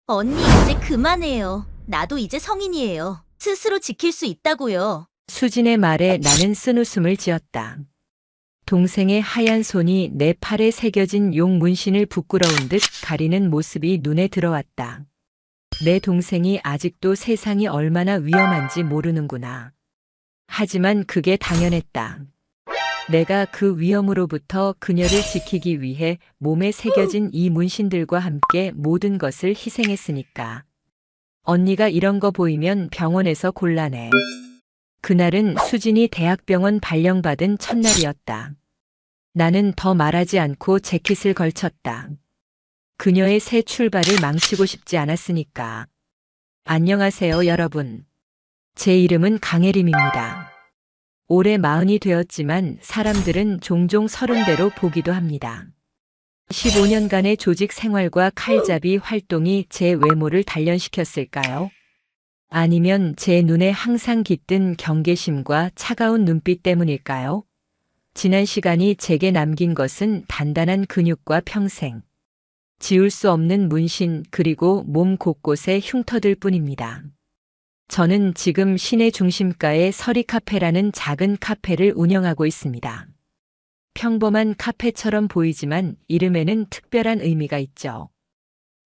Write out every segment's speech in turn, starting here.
언니, 이제 그만해요. 나도 이제 성인이에요. 스스로 지킬 수 있다고요. 수진의 말에 나는 쓴웃음을 지었다. 동생의 하얀 손이 내 팔에 새겨진 용 문신을 부끄러운 듯 가리는 모습이 눈에 들어왔다. 내 동생이 아직도 세상이 얼마나 위험한지 모르는구나. 하지만 그게 당연했다. 내가 그 위험으로부터 그녀를 지키기 위해 몸에 새겨진 이 문신들과 함께 모든 것을 희생했으니까. 언니가 이런 거 보이면 병원에서 곤란해. 그날은 수진이 대학병원 발령받은 첫날이었다. 나는 더 말하지 않고 재킷을 걸쳤다. 그녀의 새 출발을 망치고 싶지 않았으니까. 안녕하세요, 여러분. 제 이름은 강혜림입니다. 올해 40이 되었지만 사람들은 종종 30대로 보기도 합니다. 15년간의 조직 생활과 칼잡이 활동이 제 외모를 단련시켰을까요? 아니면 제 눈에 항상 깃든 경계심과 차가운 눈빛 때문일까요? 지난 시간이 제게 남긴 것은 단단한 근육과 평생, 지울 수 없는 문신 그리고 몸 곳곳의 흉터들 뿐입니다. 저는 지금 시내 중심가의 서리카페라는 작은 카페를 운영하고 있습니다. 평범한 카페처럼 보이지만 이름에는 특별한 의미가 있죠.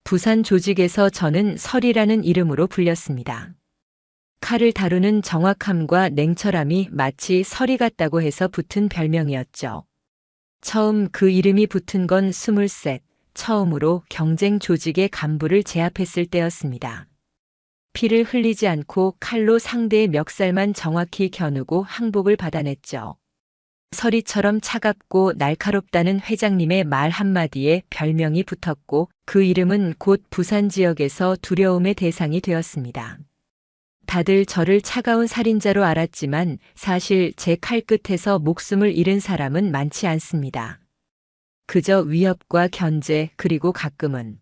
부산 조직에서 저는 설이라는 이름으로 불렸습니다. 칼을 다루는 정확함과 냉철함이 마치 설이 같다고 해서 붙은 별명이었죠. 처음 그 이름이 붙은 건 23, 처음으로 경쟁 조직의 간부를 제압했을 때였습니다. 피를 흘리지 않고 칼로 상대의 멱살만 정확히 겨누고 항복을 받아냈죠. 서리처럼 차갑고 날카롭다는 회장님의 말 한마디에 별명이 붙었고 그 이름은 곧 부산 지역에서 두려움의 대상이 되었습니다. 다들 저를 차가운 살인자로 알았지만 사실 제 칼끝에서 목숨을 잃은 사람은 많지 않습니다. 그저 위협과 견제 그리고 가끔은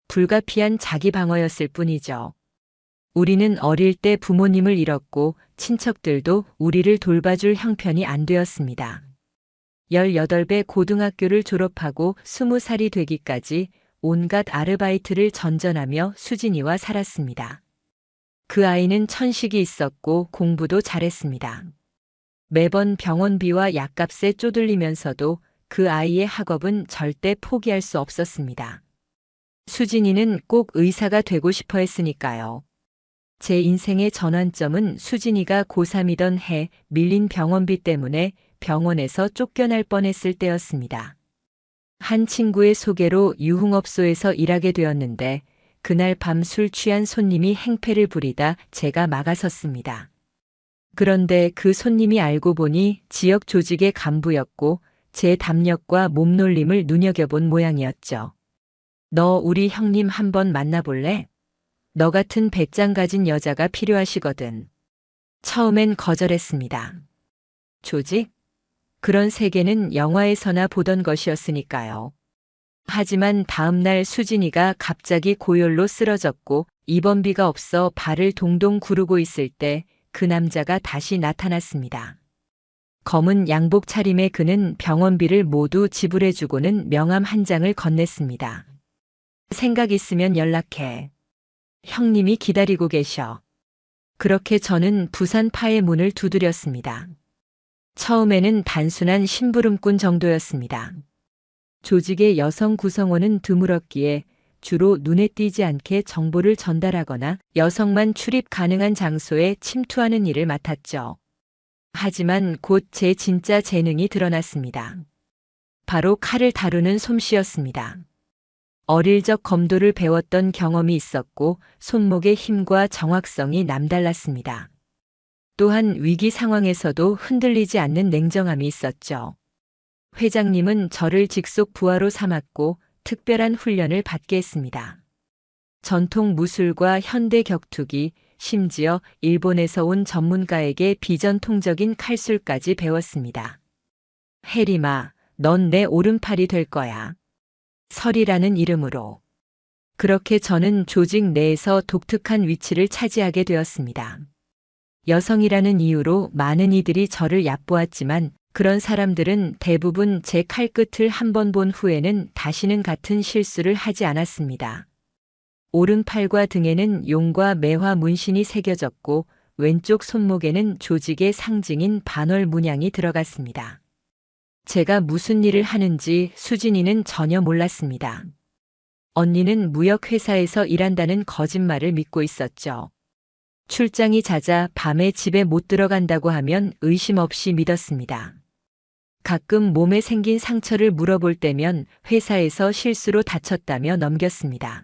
불가피한 자기 방어였을 뿐이죠. 우리는 어릴 때 부모님을 잃었고 친척들도 우리를 돌봐줄 형편이 안 되었습니다. 18배 고등학교를 졸업하고 20살이 되기까지 온갖 아르바이트를 전전하며 수진이와 살았습니다. 그 아이는 천식이 있었고 공부도 잘했습니다. 매번 병원비와 약값에 쪼들리면서도 그 아이의 학업은 절대 포기할 수 없었습니다. 수진이는 꼭 의사가 되고 싶어 했으니까요. 제 인생의 전환점은 수진이가 고3이던 해 밀린 병원비 때문에 병원에서 쫓겨날 뻔했을 때였습니다. 한 친구의 소개로 유흥업소에서 일하게 되었는데 그날 밤 술 취한 손님이 행패를 부리다 제가 막아섰습니다. 그런데 그 손님이 알고 보니 지역 조직의 간부였고 제 담력과 몸놀림을 눈여겨본 모양이었죠. 너 우리 형님 한번 만나볼래? 너 같은 배짱 가진 여자가 필요하시거든. 처음엔 거절했습니다. 조직? 그런 세계는 영화에서나 보던 것이었으니까요. 하지만 다음날 수진이가 갑자기 고열로 쓰러졌고 입원비가 없어 발을 동동 구르고 있을 때 그 남자가 다시 나타났습니다. 검은 양복 차림의 그는 병원비를 모두 지불해주고는 명함 한 장을 건넸습니다. 생각 있으면 연락해. 형님이 기다리고 계셔. 그렇게 저는 부산파의 문을 두드렸습니다. 처음에는 단순한 심부름꾼 정도였습니다. 조직의 여성 구성원은 드물었기에 주로 눈에 띄지 않게 정보를 전달하거나 여성만 출입 가능한 장소에 침투하는 일을 맡았죠. 하지만 곧 제 진짜 재능이 드러났습니다. 바로 칼을 다루는 솜씨였습니다. 어릴 적 검도를 배웠던 경험이 있었고 손목의 힘과 정확성이 남달랐습니다. 또한 위기 상황에서도 흔들리지 않는 냉정함이 있었죠. 회장님은 저를 직속 부하로 삼았고 특별한 훈련을 받게 했습니다. 전통 무술과 현대 격투기, 심지어 일본에서 온 전문가에게 비전통적인 칼술까지 배웠습니다. 혜림아, 넌 내 오른팔이 될 거야. 설이라는 이름으로. 그렇게 저는 조직 내에서 독특한 위치를 차지하게 되었습니다. 여성이라는 이유로 많은 이들이 저를 얕보았지만 그런 사람들은 대부분 제 칼끝을 한 번 본 후에는 다시는 같은 실수를 하지 않았습니다. 오른팔과 등에는 용과 매화 문신이 새겨졌고 왼쪽 손목에는 조직의 상징인 반월 문양이 들어갔습니다. 제가 무슨 일을 하는지 수진이는 전혀 몰랐습니다. 언니는 무역회사에서 일한다는 거짓말을 믿고 있었죠. 출장이 잦아 밤에 집에 못 들어간다고 하면 의심 없이 믿었습니다. 가끔 몸에 생긴 상처를 물어볼 때면 회사에서 실수로 다쳤다며 넘겼습니다.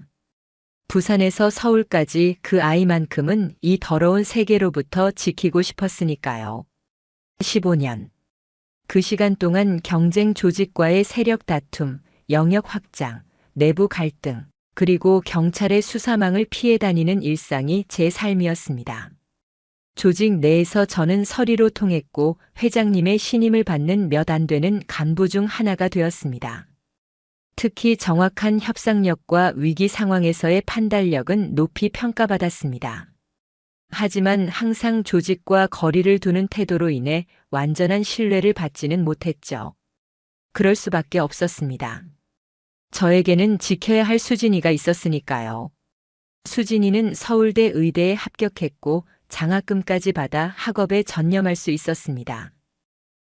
부산에서 서울까지 그 아이만큼은 이 더러운 세계로부터 지키고 싶었으니까요. 15년. 그 시간 동안 경쟁 조직과의 세력 다툼, 영역 확장, 내부 갈등, 그리고 경찰의 수사망을 피해 다니는 일상이 제 삶이었습니다. 조직 내에서 저는 서리로 통했고 회장님의 신임을 받는 몇 안 되는 간부 중 하나가 되었습니다. 특히 정확한 협상력과 위기 상황에서의 판단력은 높이 평가받았습니다. 하지만 항상 조직과 거리를 두는 태도로 인해 완전한 신뢰를 받지는 못했죠. 그럴 수밖에 없었습니다. 저에게는 지켜야 할 수진이가 있었으니까요. 수진이는 서울대 의대에 합격했고 장학금까지 받아 학업에 전념할 수 있었습니다.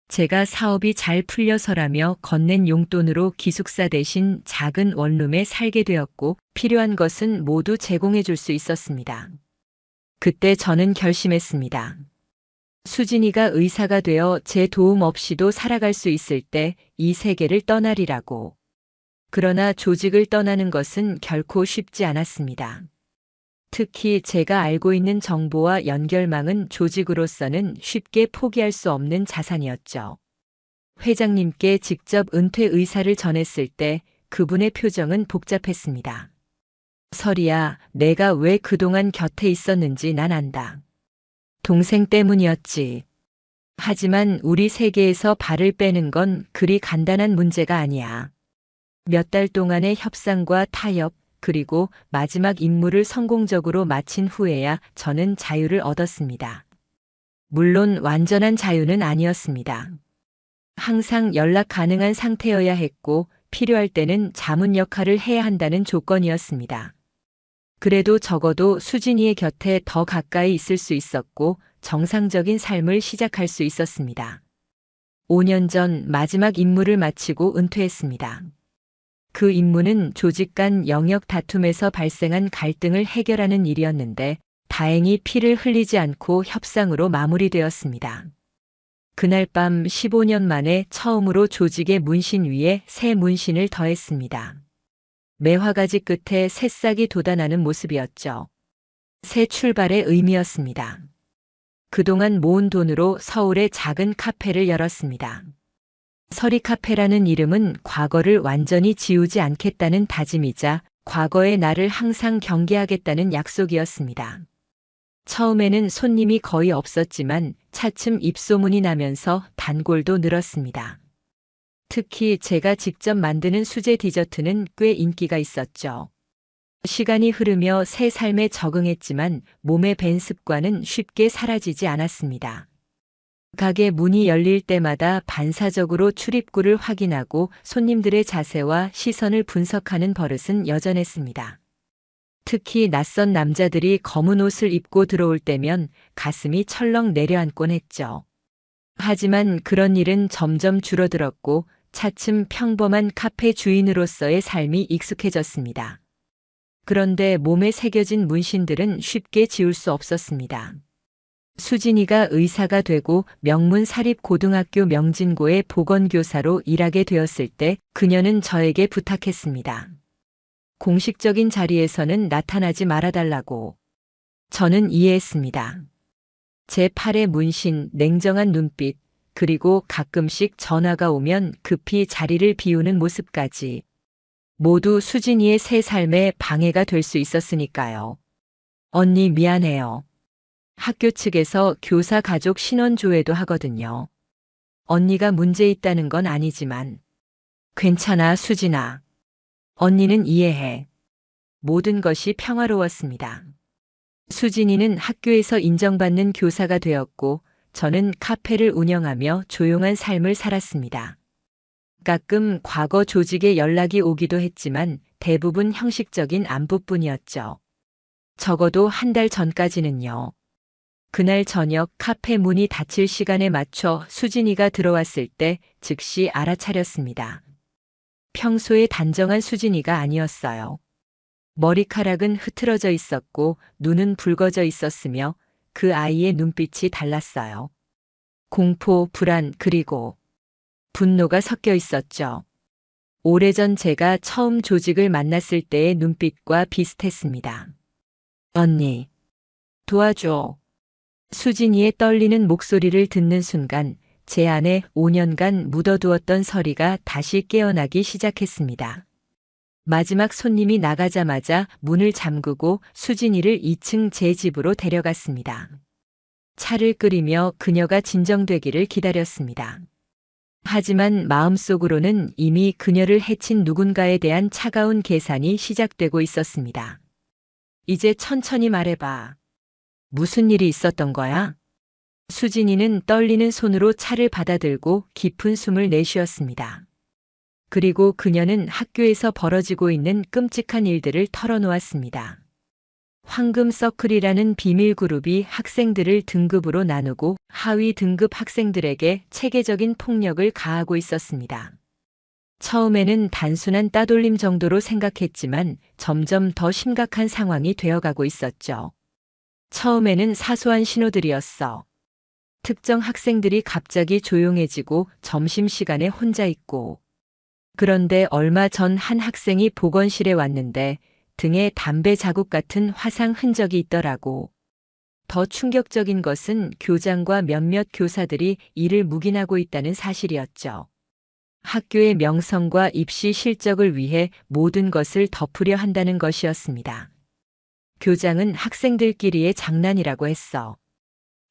제가 사업이 잘 풀려서라며 건넨 용돈으로 기숙사 대신 작은 원룸에 살게 되었고 필요한 것은 모두 제공해 줄 수 있었습니다. 그때 저는 결심했습니다. 수진이가 의사가 되어 제 도움 없이도 살아갈 수 있을 때 이 세계를 떠나리라고. 그러나 조직을 떠나는 것은 결코 쉽지 않았습니다. 특히 제가 알고 있는 정보와 연결망은 조직으로서는 쉽게 포기할 수 없는 자산이었죠. 회장님께 직접 은퇴 의사를 전했을 때 그분의 표정은 복잡했습니다. 설이야, 내가 왜 그동안 곁에 있었는지 난 안다. 동생 때문이었지. 하지만 우리 세계에서 발을 빼는 건 그리 간단한 문제가 아니야. 몇 달 동안의 협상과 타협, 그리고 마지막 임무를 성공적으로 마친 후에야 저는 자유를 얻었습니다. 물론 완전한 자유는 아니었습니다. 항상 연락 가능한 상태여야 했고 필요할 때는 자문 역할을 해야 한다는 조건이었습니다. 그래도 적어도 수진이의 곁에 더 가까이 있을 수 있었고 정상적인 삶을 시작할 수 있었습니다. 5년 전 마지막 임무를 마치고 은퇴했습니다. 그 임무는 조직 간 영역 다툼에서 발생한 갈등을 해결하는 일이었는데 다행히 피를 흘리지 않고 협상으로 마무리되었습니다. 그날 밤 15년 만에 처음으로 조직의 문신 위에 새 문신을 더했습니다. 매화가지 끝에 새싹이 돋아나는 모습이었죠. 새 출발의 의미였습니다. 그동안 모은 돈으로 서울에 작은 카페를 열었습니다. 서리 카페라는 이름은 과거를 완전히 지우지 않겠다는 다짐이자 과거의 나를 항상 경계하겠다는 약속이었습니다. 처음에는 손님이 거의 없었지만 차츰 입소문이 나면서 단골도 늘었습니다. 특히 제가 직접 만드는 수제 디저트는 꽤 인기가 있었죠. 시간이 흐르며 새 삶에 적응했지만 몸에 밴 습관은 쉽게 사라지지 않았습니다. 가게 문이 열릴 때마다 반사적으로 출입구를 확인하고 손님들의 자세와 시선을 분석하는 버릇은 여전했습니다. 특히 낯선 남자들이 검은 옷을 입고 들어올 때면 가슴이 철렁 내려앉곤 했죠. 하지만 그런 일은 점점 줄어들었고 차츰 평범한 카페 주인으로서의 삶이 익숙해졌습니다. 그런데 몸에 새겨진 문신들은 쉽게 지울 수 없었습니다. 수진이가 의사가 되고 명문 사립고등학교 명진고의 보건교사로 일하게 되었을 때 그녀는 저에게 부탁했습니다. 공식적인 자리에서는 나타나지 말아달라고. 저는 이해했습니다. 제 팔에 문신, 냉정한 눈빛, 그리고 가끔씩 전화가 오면 급히 자리를 비우는 모습까지 모두 수진이의 새 삶에 방해가 될 수 있었으니까요. 언니 미안해요. 학교 측에서 교사 가족 신원조회도 하거든요. 언니가 문제 있다는 건 아니지만. 괜찮아, 수진아. 언니는 이해해. 모든 것이 평화로웠습니다. 수진이는 학교에서 인정받는 교사가 되었고 저는 카페를 운영하며 조용한 삶을 살았습니다. 가끔 과거 조직에 연락이 오기도 했지만 대부분 형식적인 안부뿐이었죠. 적어도 한 달 전까지는요. 그날 저녁 카페 문이 닫힐 시간에 맞춰 수진이가 들어왔을 때 즉시 알아차렸습니다. 평소에 단정한 수진이가 아니었어요. 머리카락은 흐트러져 있었고 눈은 붉어져 있었으며 그 아이의 눈빛이 달랐어요. 공포, 불안, 그리고 분노가 섞여 있었죠. 오래전 제가 처음 조직을 만났을 때의 눈빛과 비슷했습니다. 언니, 도와줘. 수진이의 떨리는 목소리를 듣는 순간 제 안에 5년간 묻어두었던 서리가 다시 깨어나기 시작했습니다. 마지막 손님이 나가자마자 문을 잠그고 수진이를 2층 제 집으로 데려갔습니다. 차를 끓이며 그녀가 진정되기를 기다렸습니다. 하지만 마음속으로는 이미 그녀를 해친 누군가에 대한 차가운 계산이 시작되고 있었습니다. 이제 천천히 말해봐. 무슨 일이 있었던 거야? 수진이는 떨리는 손으로 차를 받아들고 깊은 숨을 내쉬었습니다. 그리고 그녀는 학교에서 벌어지고 있는 끔찍한 일들을 털어놓았습니다. 황금 서클이라는 비밀 그룹이 학생들을 등급으로 나누고 하위 등급 학생들에게 체계적인 폭력을 가하고 있었습니다. 처음에는 단순한 따돌림 정도로 생각했지만 점점 더 심각한 상황이 되어가고 있었죠. 처음에는 사소한 신호들이었어. 특정 학생들이 갑자기 조용해지고 점심시간에 혼자 있고. 그런데 얼마 전 한 학생이 보건실에 왔는데 등에 담배 자국 같은 화상 흔적이 있더라고. 더 충격적인 것은 교장과 몇몇 교사들이 이를 묵인하고 있다는 사실이었죠. 학교의 명성과 입시 실적을 위해 모든 것을 덮으려 한다는 것이었습니다. 교장은 학생들끼리의 장난이라고 했어.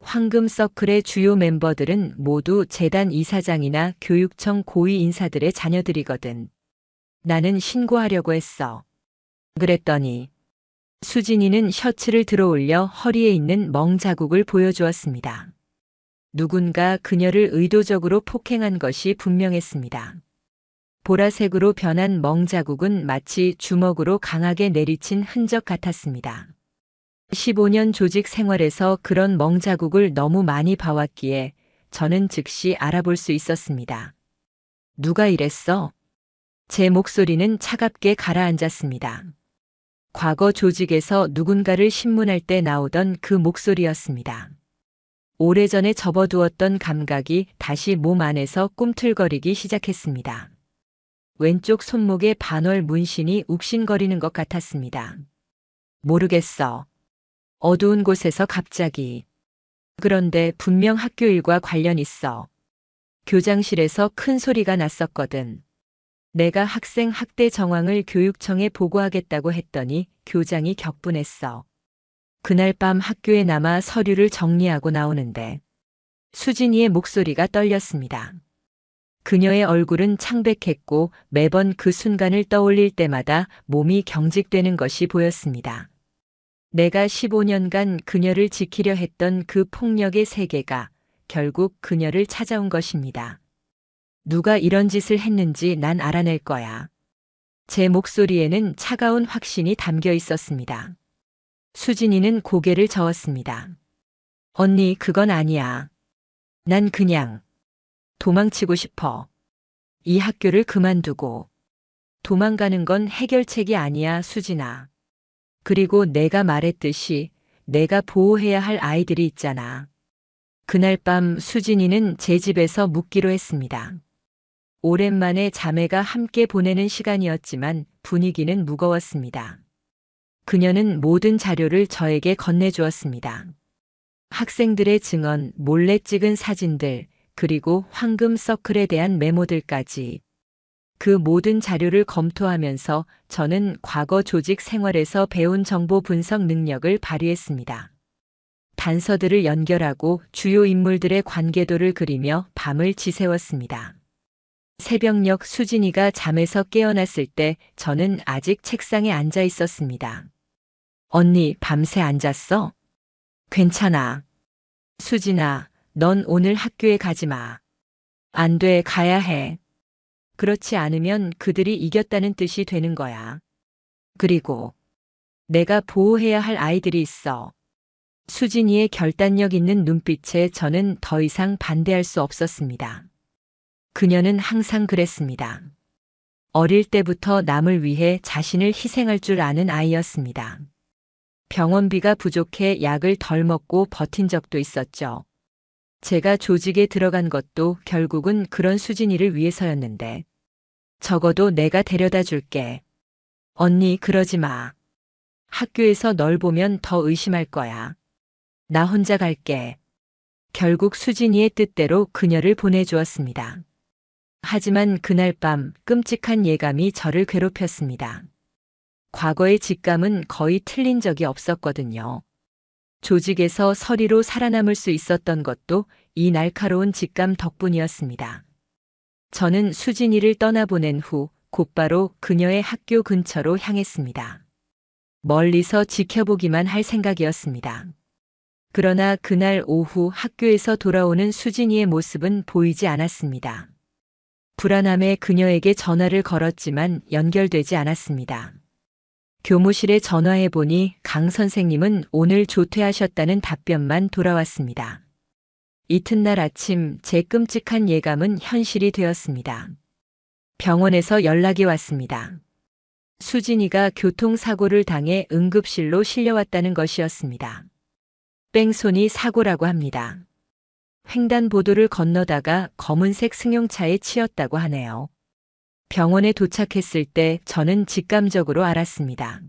황금 서클의 주요 멤버들은 모두 재단 이사장이나 교육청 고위 인사들의 자녀들이거든. 나는 신고하려고 했어. 그랬더니 수진이는 셔츠를 들어올려 허리에 있는 멍 자국을 보여주었습니다. 누군가 그녀를 의도적으로 폭행한 것이 분명했습니다. 보라색으로 변한 멍 자국은 마치 주먹으로 강하게 내리친 흔적 같았습니다. 15년 조직 생활에서 그런 멍 자국을 너무 많이 봐왔기에 저는 즉시 알아볼 수 있었습니다. 누가 이랬어? 제 목소리는 차갑게 가라앉았습니다. 과거 조직에서 누군가를 신문할 때 나오던 그 목소리였습니다. 오래전에 접어두었던 감각이 다시 몸 안에서 꿈틀거리기 시작했습니다. 왼쪽 손목에 반월 문신이 욱신거리는 것 같았습니다. 모르겠어. 어두운 곳에서 갑자기. 그런데 분명 학교 일과 관련 있어. 교장실에서 큰 소리가 났었거든. 내가 학생 학대 정황을 교육청에 보고하겠다고 했더니 교장이 격분했어. 그날 밤 학교에 남아 서류를 정리하고 나오는데 수진이의 목소리가 떨렸습니다. 그녀의 얼굴은 창백했고 매번 그 순간을 떠올릴 때마다 몸이 경직되는 것이 보였습니다. 내가 15년간 그녀를 지키려 했던 그 폭력의 세계가 결국 그녀를 찾아온 것입니다. 누가 이런 짓을 했는지 난 알아낼 거야. 제 목소리에는 차가운 확신이 담겨 있었습니다. 수진이는 고개를 저었습니다. 언니, 그건 아니야. 난 그냥 도망치고 싶어. 이 학교를 그만두고. 도망가는 건 해결책이 아니야, 수진아. 그리고 내가 말했듯이 내가 보호해야 할 아이들이 있잖아. 그날 밤 수진이는 제 집에서 묵기로 했습니다. 오랜만에 자매가 함께 보내는 시간이었지만 분위기는 무거웠습니다. 그녀는 모든 자료를 저에게 건네주었습니다. 학생들의 증언, 몰래 찍은 사진들, 그리고 황금 서클에 대한 메모들까지. 그 모든 자료를 검토하면서 저는 과거 조직 생활에서 배운 정보 분석 능력을 발휘했습니다. 단서들을 연결하고 주요 인물들의 관계도를 그리며 밤을 지새웠습니다. 새벽녘 수진이가 잠에서 깨어났을 때 저는 아직 책상에 앉아 있었습니다. 언니, 밤새 앉았어? 괜찮아. 수진아, 넌 오늘 학교에 가지 마. 안 돼, 가야 해. 그렇지 않으면 그들이 이겼다는 뜻이 되는 거야. 그리고 내가 보호해야 할 아이들이 있어. 수진이의 결단력 있는 눈빛에 저는 더 이상 반대할 수 없었습니다. 그녀는 항상 그랬습니다. 어릴 때부터 남을 위해 자신을 희생할 줄 아는 아이였습니다. 병원비가 부족해 약을 덜 먹고 버틴 적도 있었죠. 제가 조직에 들어간 것도 결국은 그런 수진이를 위해서였는데, 적어도 내가 데려다 줄게. 언니, 그러지 마. 학교에서 널 보면 더 의심할 거야. 나 혼자 갈게. 결국 수진이의 뜻대로 그녀를 보내주었습니다. 하지만 그날 밤 끔찍한 예감이 저를 괴롭혔습니다. 과거의 직감은 거의 틀린 적이 없었거든요. 조직에서 서리로 살아남을 수 있었던 것도 이 날카로운 직감 덕분이었습니다. 저는 수진이를 떠나보낸 후 곧바로 그녀의 학교 근처로 향했습니다. 멀리서 지켜보기만 할 생각이었습니다. 그러나 그날 오후 학교에서 돌아오는 수진이의 모습은 보이지 않았습니다. 불안함에 그녀에게 전화를 걸었지만 연결되지 않았습니다. 교무실에 전화해보니 강 선생님은 오늘 조퇴하셨다는 답변만 돌아왔습니다. 이튿날 아침 제 끔찍한 예감은 현실이 되었습니다. 병원에서 연락이 왔습니다. 수진이가 교통사고를 당해 응급실로 실려왔다는 것이었습니다. 뺑소니 사고라고 합니다. 횡단보도를 건너다가 검은색 승용차에 치였다고 하네요. 병원에 도착했을 때 저는 직감적으로 알았습니다.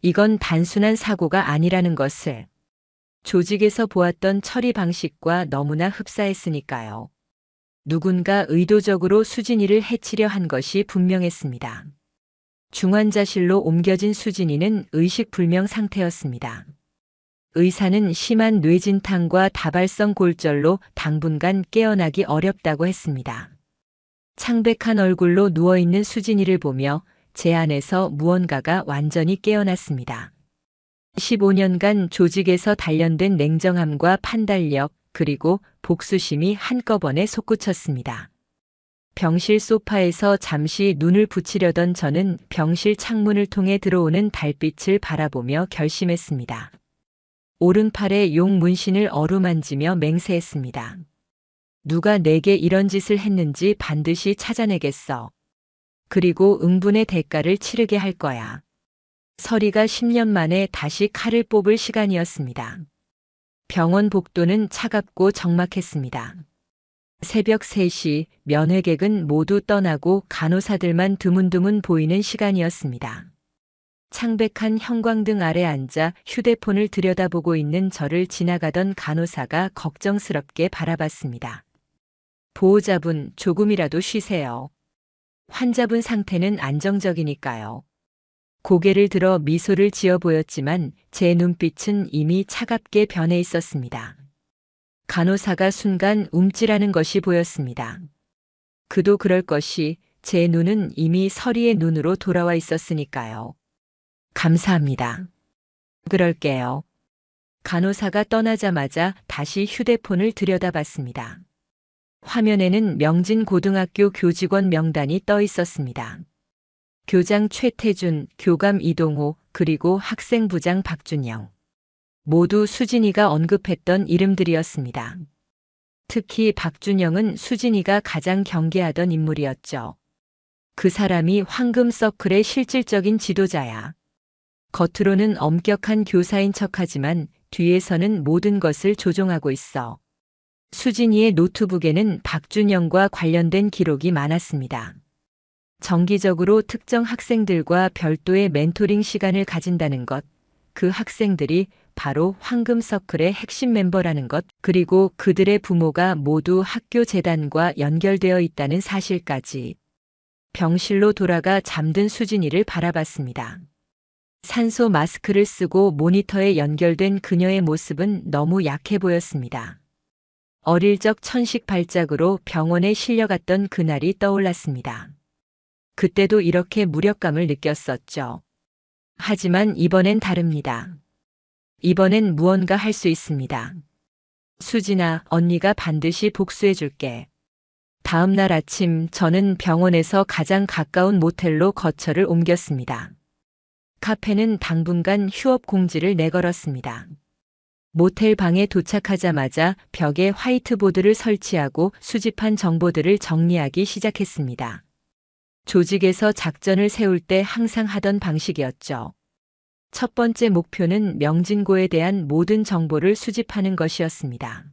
이건 단순한 사고가 아니라는 것을. 조직에서 보았던 처리 방식과 너무나 흡사했으니까요. 누군가 의도적으로 수진이를 해치려 한 것이 분명했습니다. 중환자실로 옮겨진 수진이는 의식불명 상태였습니다. 의사는 심한 뇌진탕과 다발성 골절로 당분간 깨어나기 어렵다고 했습니다. 창백한 얼굴로 누워있는 수진이를 보며 제 안에서 무언가가 완전히 깨어났습니다. 15년간 조직에서 단련된 냉정함과 판단력 그리고 복수심이 한꺼번에 솟구쳤습니다. 병실 소파에서 잠시 눈을 붙이려던 저는 병실 창문을 통해 들어오는 달빛을 바라보며 결심했습니다. 오른팔에 용 문신을 어루만지며 맹세했습니다. 누가 내게 이런 짓을 했는지 반드시 찾아내겠어. 그리고 응분의 대가를 치르게 할 거야. 서리가 10년 만에 다시 칼을 뽑을 시간이었습니다. 병원 복도는 차갑고 적막했습니다. 새벽 3시 면회객은 모두 떠나고 간호사들만 드문드문 보이는 시간이었습니다. 창백한 형광등 아래 앉아 휴대폰을 들여다보고 있는 저를 지나가던 간호사가 걱정스럽게 바라봤습니다. 보호자분, 조금이라도 쉬세요. 환자분 상태는 안정적이니까요. 고개를 들어 미소를 지어 보였지만 제 눈빛은 이미 차갑게 변해 있었습니다. 간호사가 순간 움찔하는 것이 보였습니다. 그도 그럴 것이 제 눈은 이미 서리의 눈으로 돌아와 있었으니까요. 감사합니다. 그럴게요. 간호사가 떠나자마자 다시 휴대폰을 들여다봤습니다. 화면에는 명진고등학교 교직원 명단이 떠 있었습니다. 교장 최태준, 교감 이동호, 그리고 학생부장 박준영. 모두 수진이가 언급했던 이름들이었습니다. 특히 박준영은 수진이가 가장 경계하던 인물이었죠. 그 사람이 황금서클의 실질적인 지도자야. 겉으로는 엄격한 교사인 척하지만 뒤에서는 모든 것을 조종하고 있어. 수진이의 노트북에는 박준영과 관련된 기록이 많았습니다. 정기적으로 특정 학생들과 별도의 멘토링 시간을 가진다는 것, 그 학생들이 바로 황금서클의 핵심 멤버라는 것, 그리고 그들의 부모가 모두 학교 재단과 연결되어 있다는 사실까지. 병실로 돌아가 잠든 수진이를 바라봤습니다. 산소 마스크를 쓰고 모니터에 연결된 그녀의 모습은 너무 약해 보였습니다. 어릴 적 천식 발작으로 병원에 실려갔던 그날이 떠올랐습니다. 그때도 이렇게 무력감을 느꼈었죠. 하지만 이번엔 다릅니다. 이번엔 무언가 할 수 있습니다. 수진아, 언니가 반드시 복수해 줄게. 다음 날 아침 저는 병원에서 가장 가까운 모텔로 거처를 옮겼습니다. 카페는 당분간 휴업 공지를 내걸었습니다. 모텔 방에 도착하자마자 벽에 화이트보드를 설치하고 수집한 정보들을 정리하기 시작했습니다. 조직에서 작전을 세울 때 항상 하던 방식이었죠. 첫 번째 목표는 명진고에 대한 모든 정보를 수집하는 것이었습니다.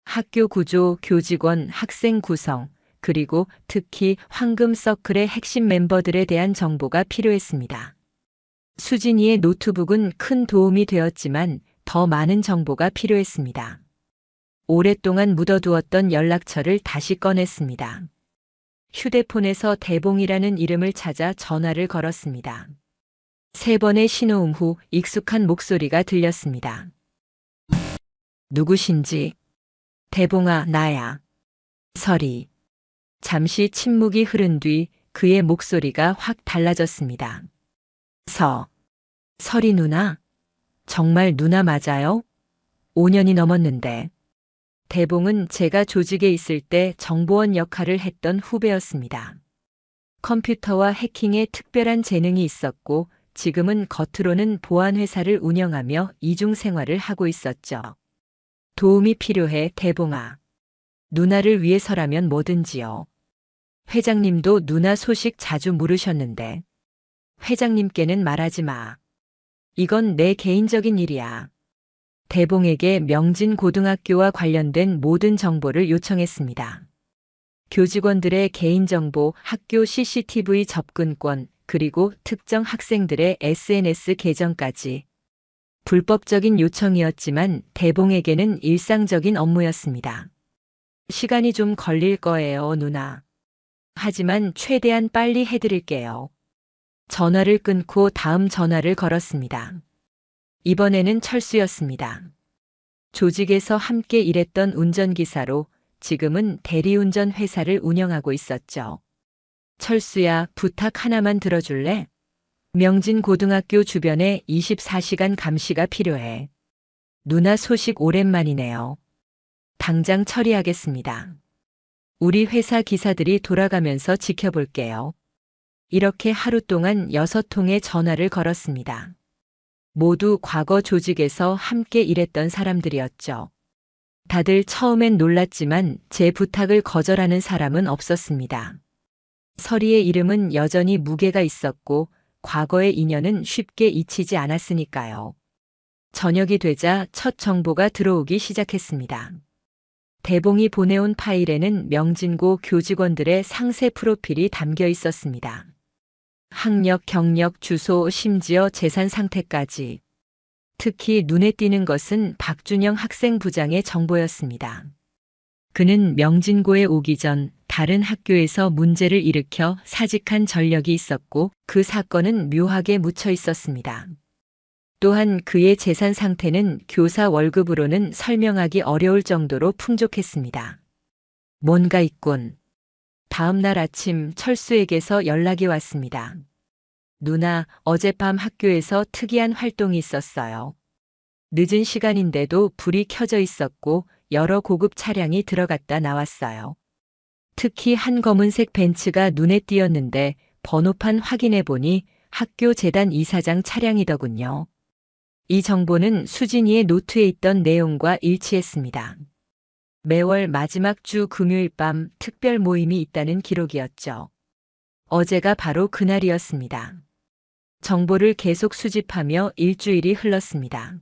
학교 구조, 교직원, 학생 구성, 그리고 특히 황금 서클의 핵심 멤버들에 대한 정보가 필요했습니다. 수진이의 노트북은 큰 도움이 되었지만 더 많은 정보가 필요했습니다. 오랫동안 묻어두었던 연락처를 다시 꺼냈습니다. 휴대폰에서 대봉이라는 이름을 찾아 전화를 걸었습니다. 3번의 신호음 후 익숙한 목소리가 들렸습니다. 누구신지. 대봉아, 나야. 설이. 잠시 침묵이 흐른 뒤 그의 목소리가 확 달라졌습니다. 설이 누나? 정말 누나 맞아요? 5년이 넘었는데. 대봉은 제가 조직에 있을 때 정보원 역할을 했던 후배였습니다. 컴퓨터와 해킹에 특별한 재능이 있었고 지금은 겉으로는 보안회사를 운영하며 이중 생활을 하고 있었죠. 도움이 필요해, 대봉아. 누나를 위해서라면 뭐든지요. 회장님도 누나 소식 자주 물으셨는데. 회장님께는 말하지 마. 이건 내 개인적인 일이야. 대봉에게 명진고등학교와 관련된 모든 정보를 요청했습니다. 교직원들의 개인정보, 학교 CCTV 접근권, 그리고 특정 학생들의 SNS 계정까지. 불법적인 요청이었지만 대봉에게는 일상적인 업무였습니다. 시간이 좀 걸릴 거예요, 누나. 하지만 최대한 빨리 해드릴게요. 전화를 끊고 다음 전화를 걸었습니다. 이번에는 철수였습니다. 조직에서 함께 일했던 운전기사로 지금은 대리운전 회사를 운영하고 있었죠. 철수야, 부탁 하나만 들어줄래? 명진고등학교 주변에 24시간 감시가 필요해. 누나 소식 오랜만이네요. 당장 처리하겠습니다. 우리 회사 기사들이 돌아가면서 지켜볼게요. 이렇게 하루 동안 6통의 전화를 걸었습니다. 모두 과거 조직에서 함께 일했던 사람들이었죠. 다들 처음엔 놀랐지만 제 부탁을 거절하는 사람은 없었습니다. 설이의 이름은 여전히 무게가 있었고 과거의 인연은 쉽게 잊히지 않았으니까요. 저녁이 되자 첫 정보가 들어오기 시작했습니다. 대봉이 보내온 파일에는 명진고 교직원들의 상세 프로필이 담겨 있었습니다. 학력, 경력, 주소, 심지어 재산 상태까지. 특히 눈에 띄는 것은 박준영 학생 부장의 정보였습니다. 그는 명진고에 오기 전 다른 학교에서 문제를 일으켜 사직한 전력이 있었고 그 사건은 묘하게 묻혀 있었습니다. 또한 그의 재산 상태는 교사 월급으로는 설명하기 어려울 정도로 풍족했습니다. 뭔가 있군. 다음 날 아침 철수에게서 연락이 왔습니다. 누나, 어젯밤 학교에서 특이한 활동이 있었어요. 늦은 시간인데도 불이 켜져 있었고 여러 고급 차량이 들어갔다 나왔어요. 특히 한 검은색 벤츠가 눈에 띄었는데 번호판 확인해 보니 학교 재단 이사장 차량이더군요. 이 정보는 수진이의 노트에 있던 내용과 일치했습니다. 매월 마지막 주 금요일 밤 특별 모임이 있다는 기록이었죠. 어제가 바로 그날이었습니다. 정보를 계속 수집하며 일주일이 흘렀습니다.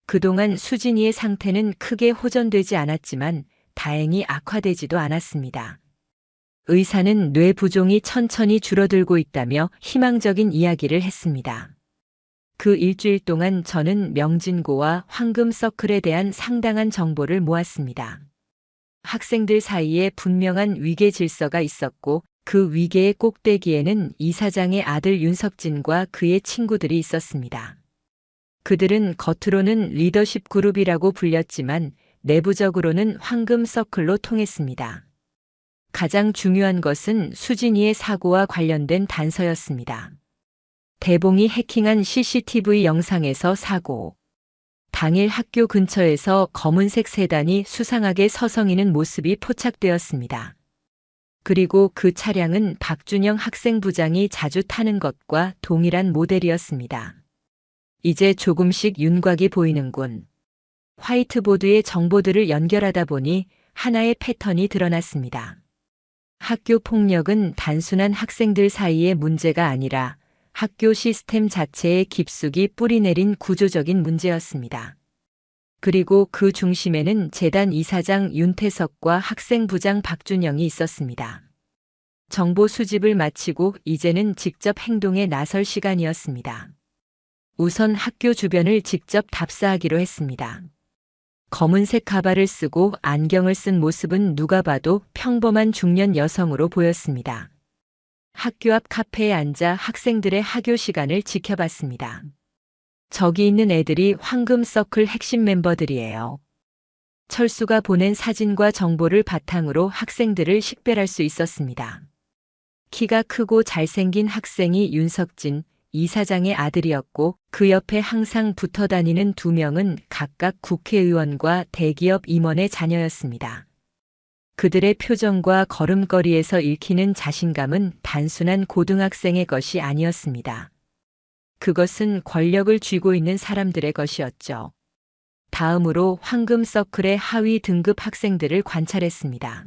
그동안 수진이의 상태는 크게 호전되지 않았지만 다행히 악화되지도 않았습니다. 의사는 뇌 부종이 천천히 줄어들고 있다며 희망적인 이야기를 했습니다. 그 일주일 동안 저는 명진고와 황금서클에 대한 상당한 정보를 모았습니다. 학생들 사이에 분명한 위계 질서가 있었고 그 위계의 꼭대기에는 이사장의 아들 윤석진과 그의 친구들이 있었습니다. 그들은 겉으로는 리더십 그룹이라고 불렸지만 내부적으로는 황금서클로 통했습니다. 가장 중요한 것은 수진이의 사고와 관련된 단서였습니다. 대봉이 해킹한 CCTV 영상에서 사고. 당일 학교 근처에서 검은색 세단이 수상하게 서성이는 모습이 포착되었습니다. 그리고 그 차량은 박준영 학생부장이 자주 타는 것과 동일한 모델이었습니다. 이제 조금씩 윤곽이 보이는군. 화이트보드에 정보들을 연결하다 보니 하나의 패턴이 드러났습니다. 학교 폭력은 단순한 학생들 사이의 문제가 아니라 학교 시스템 자체에 깊숙이 뿌리내린 구조적인 문제였습니다. 그리고 그 중심에는 재단 이사장 윤태석과 학생부장 박준영이 있었습니다. 정보 수집을 마치고 이제는 직접 행동에 나설 시간이었습니다. 우선 학교 주변을 직접 답사하기로 했습니다. 검은색 가발을 쓰고 안경을 쓴 모습은 누가 봐도 평범한 중년 여성으로 보였습니다. 학교 앞 카페에 앉아 학생들의 하교 시간을 지켜봤습니다. 저기 있는 애들이 황금서클 핵심 멤버들이에요. 철수가 보낸 사진과 정보를 바탕으로 학생들을 식별할 수 있었습니다. 키가 크고 잘생긴 학생이 윤석진 이사장의 아들이었고 그 옆에 항상 붙어 다니는 두 명은 각각 국회의원과 대기업 임원의 자녀였습니다. 그들의 표정과 걸음걸이에서 읽히는 자신감은 단순한 고등학생의 것이 아니었습니다. 그것은 권력을 쥐고 있는 사람들의 것이었죠. 다음으로 황금서클의 하위 등급 학생들을 관찰했습니다.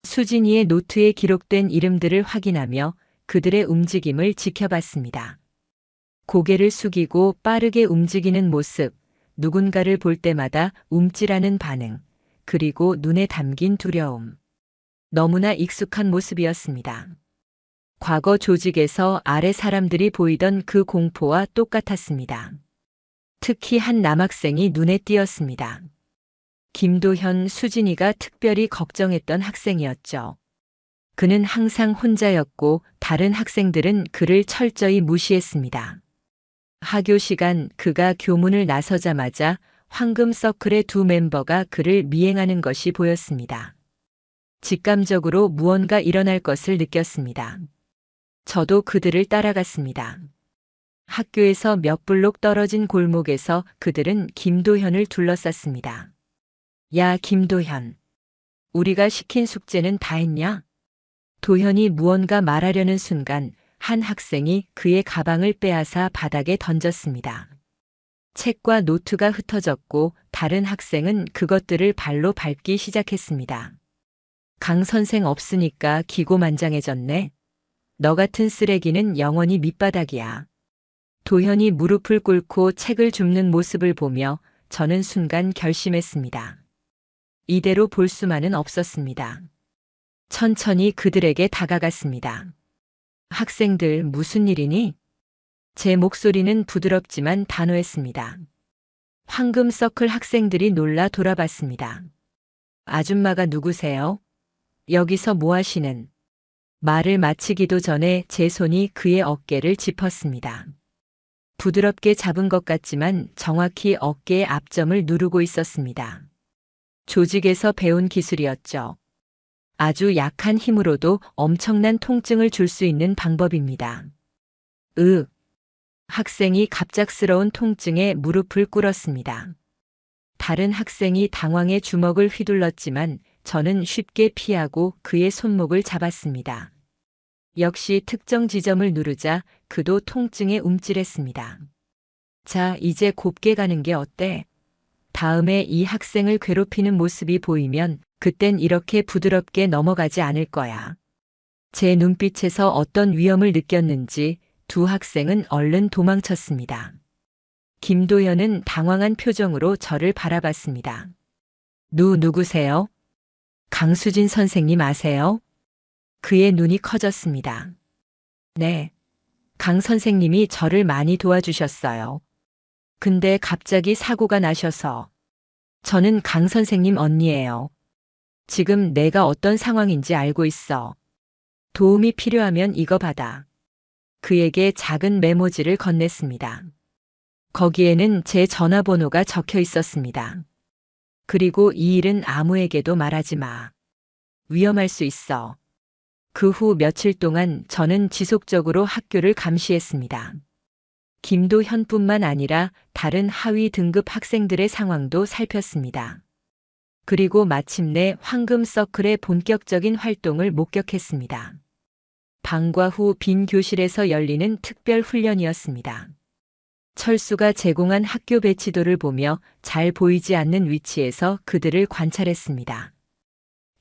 수진이의 노트에 기록된 이름들을 확인하며 그들의 움직임을 지켜봤습니다. 고개를 숙이고 빠르게 움직이는 모습, 누군가를 볼 때마다 움찔하는 반응, 그리고 눈에 담긴 두려움. 너무나 익숙한 모습이었습니다. 과거 조직에서 아래 사람들이 보이던 그 공포와 똑같았습니다. 특히 한 남학생이 눈에 띄었습니다. 김도현, 수진이가 특별히 걱정했던 학생이었죠. 그는 항상 혼자였고 다른 학생들은 그를 철저히 무시했습니다. 하교 시간 그가 교문을 나서자마자 황금서클의 두 멤버가 그를 미행하는 것이 보였습니다. 직감적으로 무언가 일어날 것을 느꼈습니다. 저도 그들을 따라갔습니다. 학교에서 몇 블록 떨어진 골목에서 그들은 김도현을 둘러쌌습니다. 야, 김도현. 우리가 시킨 숙제는 다 했냐? 도현이 무언가 말하려는 순간 한 학생이 그의 가방을 빼앗아 바닥에 던졌습니다. 책과 노트가 흩어졌고 다른 학생은 그것들을 발로 밟기 시작했습니다. 강 선생 없으니까 기고만장해졌네. 너 같은 쓰레기는 영원히 밑바닥이야. 도현이 무릎을 꿇고 책을 줍는 모습을 보며 저는 순간 결심했습니다. 이대로 볼 수만은 없었습니다. 천천히 그들에게 다가갔습니다. 학생들 무슨 일이니? 제 목소리는 부드럽지만 단호했습니다. 황금서클 학생들이 놀라 돌아봤습니다. 아줌마가 누구세요? 여기서 뭐 하시는? 말을 마치기도 전에 제 손이 그의 어깨를 짚었습니다. 부드럽게 잡은 것 같지만 정확히 어깨의 앞점을 누르고 있었습니다. 조직에서 배운 기술이었죠. 아주 약한 힘으로도 엄청난 통증을 줄 수 있는 방법입니다. 학생이 갑작스러운 통증에 무릎을 꿇었습니다. 다른 학생이 당황해 주먹을 휘둘렀지만 저는 쉽게 피하고 그의 손목을 잡았습니다. 역시 특정 지점을 누르자 그도 통증에 움찔했습니다. 자, 이제 곱게 가는 게 어때? 다음에 이 학생을 괴롭히는 모습이 보이면 그땐 이렇게 부드럽게 넘어가지 않을 거야. 제 눈빛에서 어떤 위험을 느꼈는지 두 학생은 얼른 도망쳤습니다. 김도현은 당황한 표정으로 저를 바라봤습니다. 누구세요? 강수진 선생님 아세요? 그의 눈이 커졌습니다. 네. 강 선생님이 저를 많이 도와주셨어요. 근데 갑자기 사고가 나셔서. 저는 강 선생님 언니예요. 지금 내가 어떤 상황인지 알고 있어. 도움이 필요하면 이거 받아. 그에게 작은 메모지를 건넸습니다. 거기에는 제 전화번호가 적혀 있었습니다. 그리고 이 일은 아무에게도 말하지 마. 위험할 수 있어. 그 후 며칠 동안 저는 지속적으로 학교를 감시했습니다. 김도현뿐만 아니라 다른 하위 등급 학생들의 상황도 살폈습니다. 그리고 마침내 황금 서클의 본격적인 활동을 목격했습니다. 방과 후 빈 교실에서 열리는 특별 훈련이었습니다. 철수가 제공한 학교 배치도를 보며 잘 보이지 않는 위치에서 그들을 관찰했습니다.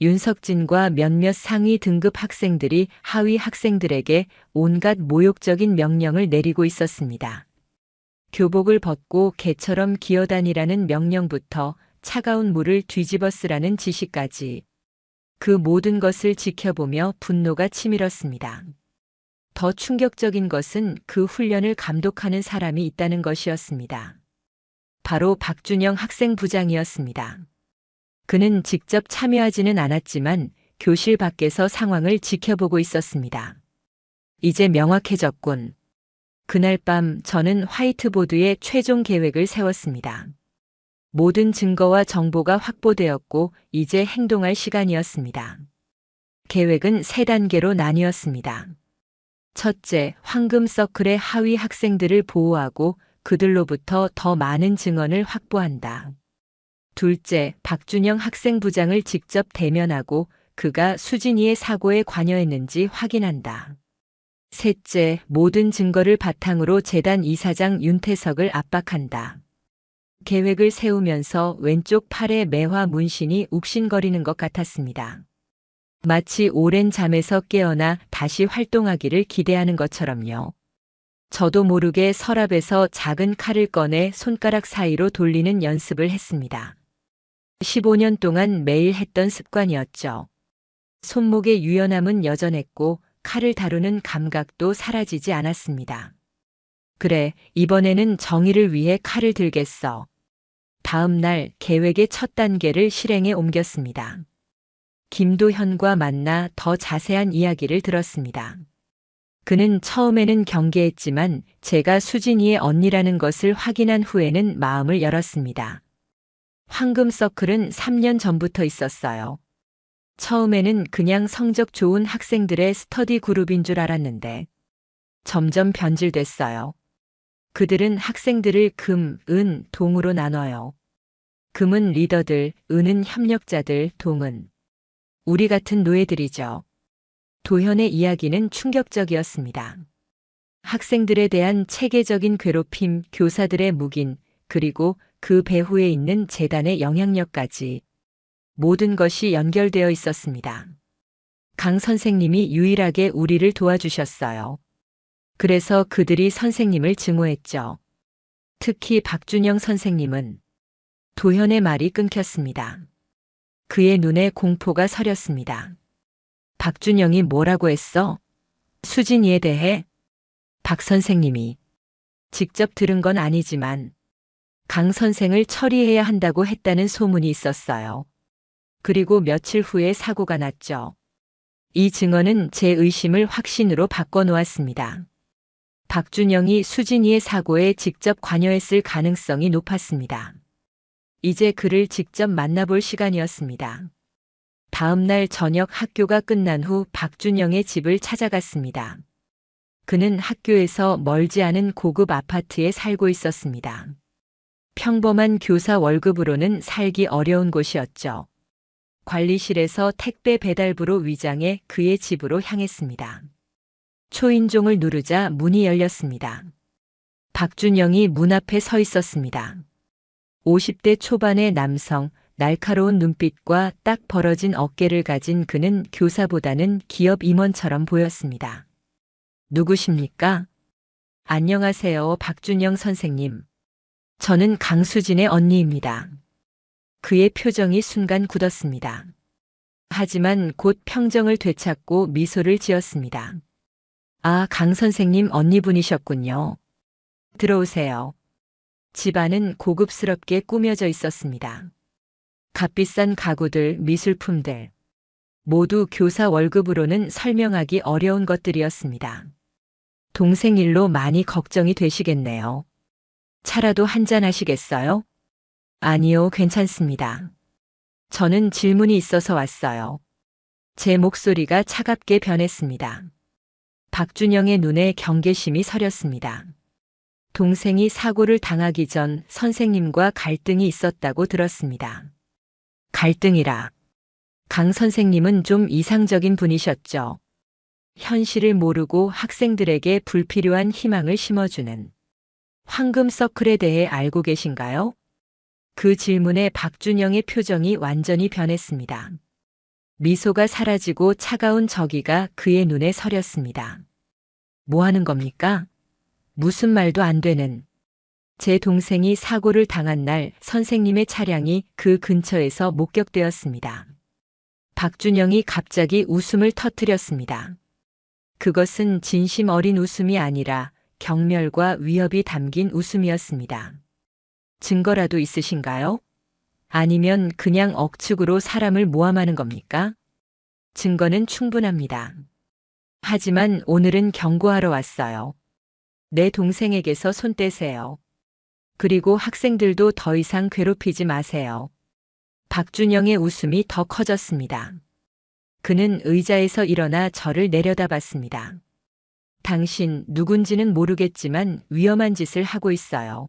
윤석진과 몇몇 상위 등급 학생들이 하위 학생들에게 온갖 모욕적인 명령을 내리고 있었습니다. 교복을 벗고 개처럼 기어다니라는 명령부터 차가운 물을 뒤집어 쓰라는 지시까지 그 모든 것을 지켜보며 분노가 치밀었습니다. 더 충격적인 것은 그 훈련을 감독하는 사람이 있다는 것이었습니다. 바로 박준영 학생부장이었습니다. 그는 직접 참여하지는 않았지만 교실 밖에서 상황을 지켜보고 있었습니다. 이제 명확해졌군. 그날 밤 저는 화이트보드에 최종 계획을 세웠습니다. 모든 증거와 정보가 확보되었고 이제 행동할 시간이었습니다. 계획은 3단계로 나뉘었습니다. 첫째, 황금 서클의 하위 학생들을 보호하고 그들로부터 더 많은 증언을 확보한다. 둘째, 박준영 학생부장을 직접 대면하고 그가 수진이의 사고에 관여했는지 확인한다. 셋째, 모든 증거를 바탕으로 재단 이사장 윤태석을 압박한다. 계획을 세우면서 왼쪽 팔에 매화 문신이 욱신거리는 것 같았습니다. 마치 오랜 잠에서 깨어나 다시 활동하기를 기대하는 것처럼요. 저도 모르게 서랍에서 작은 칼을 꺼내 손가락 사이로 돌리는 연습을 했습니다. 15년 동안 매일 했던 습관이었죠. 손목의 유연함은 여전했고 칼을 다루는 감각도 사라지지 않았습니다. 그래, 이번에는 정의를 위해 칼을 들겠어. 다음 날 계획의 첫 단계를 실행에 옮겼습니다. 김도현과 만나 더 자세한 이야기를 들었습니다. 그는 처음에는 경계했지만 제가 수진이의 언니라는 것을 확인한 후에는 마음을 열었습니다. 황금 서클은 3년 전부터 있었어요. 처음에는 그냥 성적 좋은 학생들의 스터디 그룹인 줄 알았는데 점점 변질됐어요. 그들은 학생들을 금, 은, 동으로 나눠요. 금은 리더들, 은은 협력자들, 동은 우리 같은 노예들이죠. 도현의 이야기는 충격적이었습니다. 학생들에 대한 체계적인 괴롭힘, 교사들의 묵인, 그리고 그 배후에 있는 재단의 영향력까지 모든 것이 연결되어 있었습니다. 강 선생님이 유일하게 우리를 도와주셨어요. 그래서 그들이 선생님을 증오했죠. 특히 박준영 선생님은 도현의 말이 끊겼습니다. 그의 눈에 공포가 서렸습니다. 박준영이 뭐라고 했어? 수진이에 대해? 박 선생님이 직접 들은 건 아니지만 강 선생을 처리해야 한다고 했다는 소문이 있었어요. 그리고 며칠 후에 사고가 났죠. 이 증언은 제 의심을 확신으로 바꿔놓았습니다. 박준영이 수진이의 사고에 직접 관여했을 가능성이 높았습니다. 이제 그를 직접 만나볼 시간이었습니다. 다음 날 저녁 학교가 끝난 후 박준영의 집을 찾아갔습니다. 그는 학교에서 멀지 않은 고급 아파트에 살고 있었습니다. 평범한 교사 월급으로는 살기 어려운 곳이었죠. 관리실에서 택배 배달부로 위장해 그의 집으로 향했습니다. 초인종을 누르자 문이 열렸습니다. 박준영이 문 앞에 서 있었습니다. 50대 초반의 남성, 날카로운 눈빛과 딱 벌어진 어깨를 가진 그는 교사보다는 기업 임원처럼 보였습니다. 누구십니까? 안녕하세요, 박준영 선생님. 저는 강수진의 언니입니다. 그의 표정이 순간 굳었습니다. 하지만 곧 평정을 되찾고 미소를 지었습니다. 아, 강 선생님 언니분이셨군요. 들어오세요. 집안은 고급스럽게 꾸며져 있었습니다. 값비싼 가구들, 미술품들, 모두 교사 월급으로는 설명하기 어려운 것들이었습니다. 동생 일로 많이 걱정이 되시겠네요. 차라도 한잔 하시겠어요? 아니요, 괜찮습니다. 저는 질문이 있어서 왔어요. 제 목소리가 차갑게 변했습니다. 박준영의 눈에 경계심이 서렸습니다. 동생이 사고를 당하기 전 선생님과 갈등이 있었다고 들었습니다. 갈등이라. 강 선생님은 좀 이상적인 분이셨죠. 현실을 모르고 학생들에게 불필요한 희망을 심어주는 황금 서클에 대해 알고 계신가요? 그 질문에 박준영의 표정이 완전히 변했습니다. 미소가 사라지고 차가운 저기가 그의 눈에 서렸습니다. 뭐 하는 겁니까? 무슨 말도 안 되는. 제 동생이 사고를 당한 날 선생님의 차량이 그 근처에서 목격되었습니다. 박준영이 갑자기 웃음을 터뜨렸습니다. 그것은 진심 어린 웃음이 아니라 경멸과 위협이 담긴 웃음이었습니다. 증거라도 있으신가요? 아니면 그냥 억측으로 사람을 모함하는 겁니까? 증거는 충분합니다. 하지만 오늘은 경고하러 왔어요. 내 동생에게서 손 떼세요. 그리고 학생들도 더 이상 괴롭히지 마세요. 박준영의 웃음이 더 커졌습니다. 그는 의자에서 일어나 저를 내려다봤습니다. 당신 누군지는 모르겠지만 위험한 짓을 하고 있어요.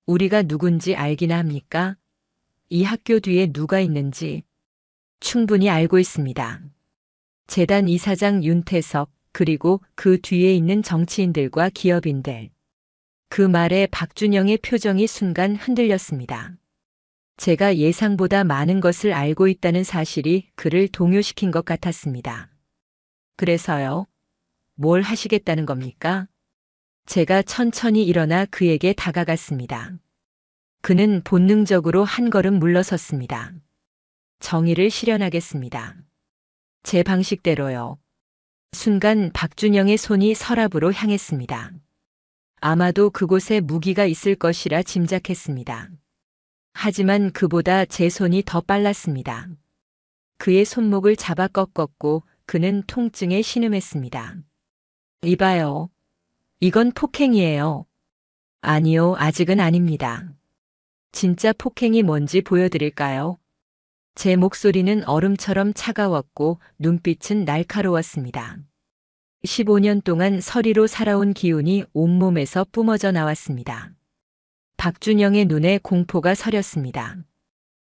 우리가 누군지 알기나 합니까? 이 학교 뒤에 누가 있는지 충분히 알고 있습니다. 재단 이사장 윤태석, 그리고 그 뒤에 있는 정치인들과 기업인들. 그 말에 박준영의 표정이 순간 흔들렸습니다. 제가 예상보다 많은 것을 알고 있다는 사실이 그를 동요시킨 것 같았습니다. 그래서요? 뭘 하시겠다는 겁니까? 제가 천천히 일어나 그에게 다가갔습니다. 그는 본능적으로 한 걸음 물러섰습니다. 정의를 실현하겠습니다. 제 방식대로요. 순간 박준영의 손이 서랍으로 향했습니다. 아마도 그곳에 무기가 있을 것이라 짐작했습니다. 하지만 그보다 제 손이 더 빨랐습니다. 그의 손목을 잡아 꺾었고 그는 통증에 신음했습니다. 이봐요. 이건 폭행이에요. 아니요, 아직은 아닙니다. 진짜 폭행이 뭔지 보여드릴까요? 제 목소리는 얼음처럼 차가웠고 눈빛은 날카로웠습니다. 15년 동안 서리로 살아온 기운이 온몸에서 뿜어져 나왔습니다. 박준영의 눈에 공포가 서렸습니다.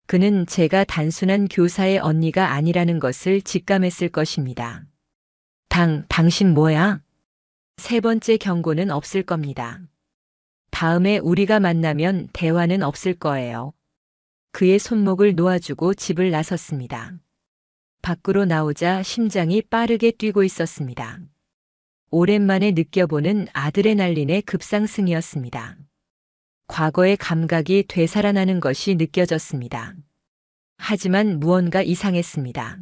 그는 제가 단순한 교사의 언니가 아니라는 것을 직감했을 것입니다. 당신 뭐야? 세 번째 경고는 없을 겁니다. 다음에 우리가 만나면 대화는 없을 거예요. 그의 손목을 놓아주고 집을 나섰습니다. 밖으로 나오자 심장이 빠르게 뛰고 있었습니다. 오랜만에 느껴보는 아드레날린의 급상승이었습니다. 과거의 감각이 되살아나는 것이 느껴졌습니다. 하지만 무언가 이상했습니다.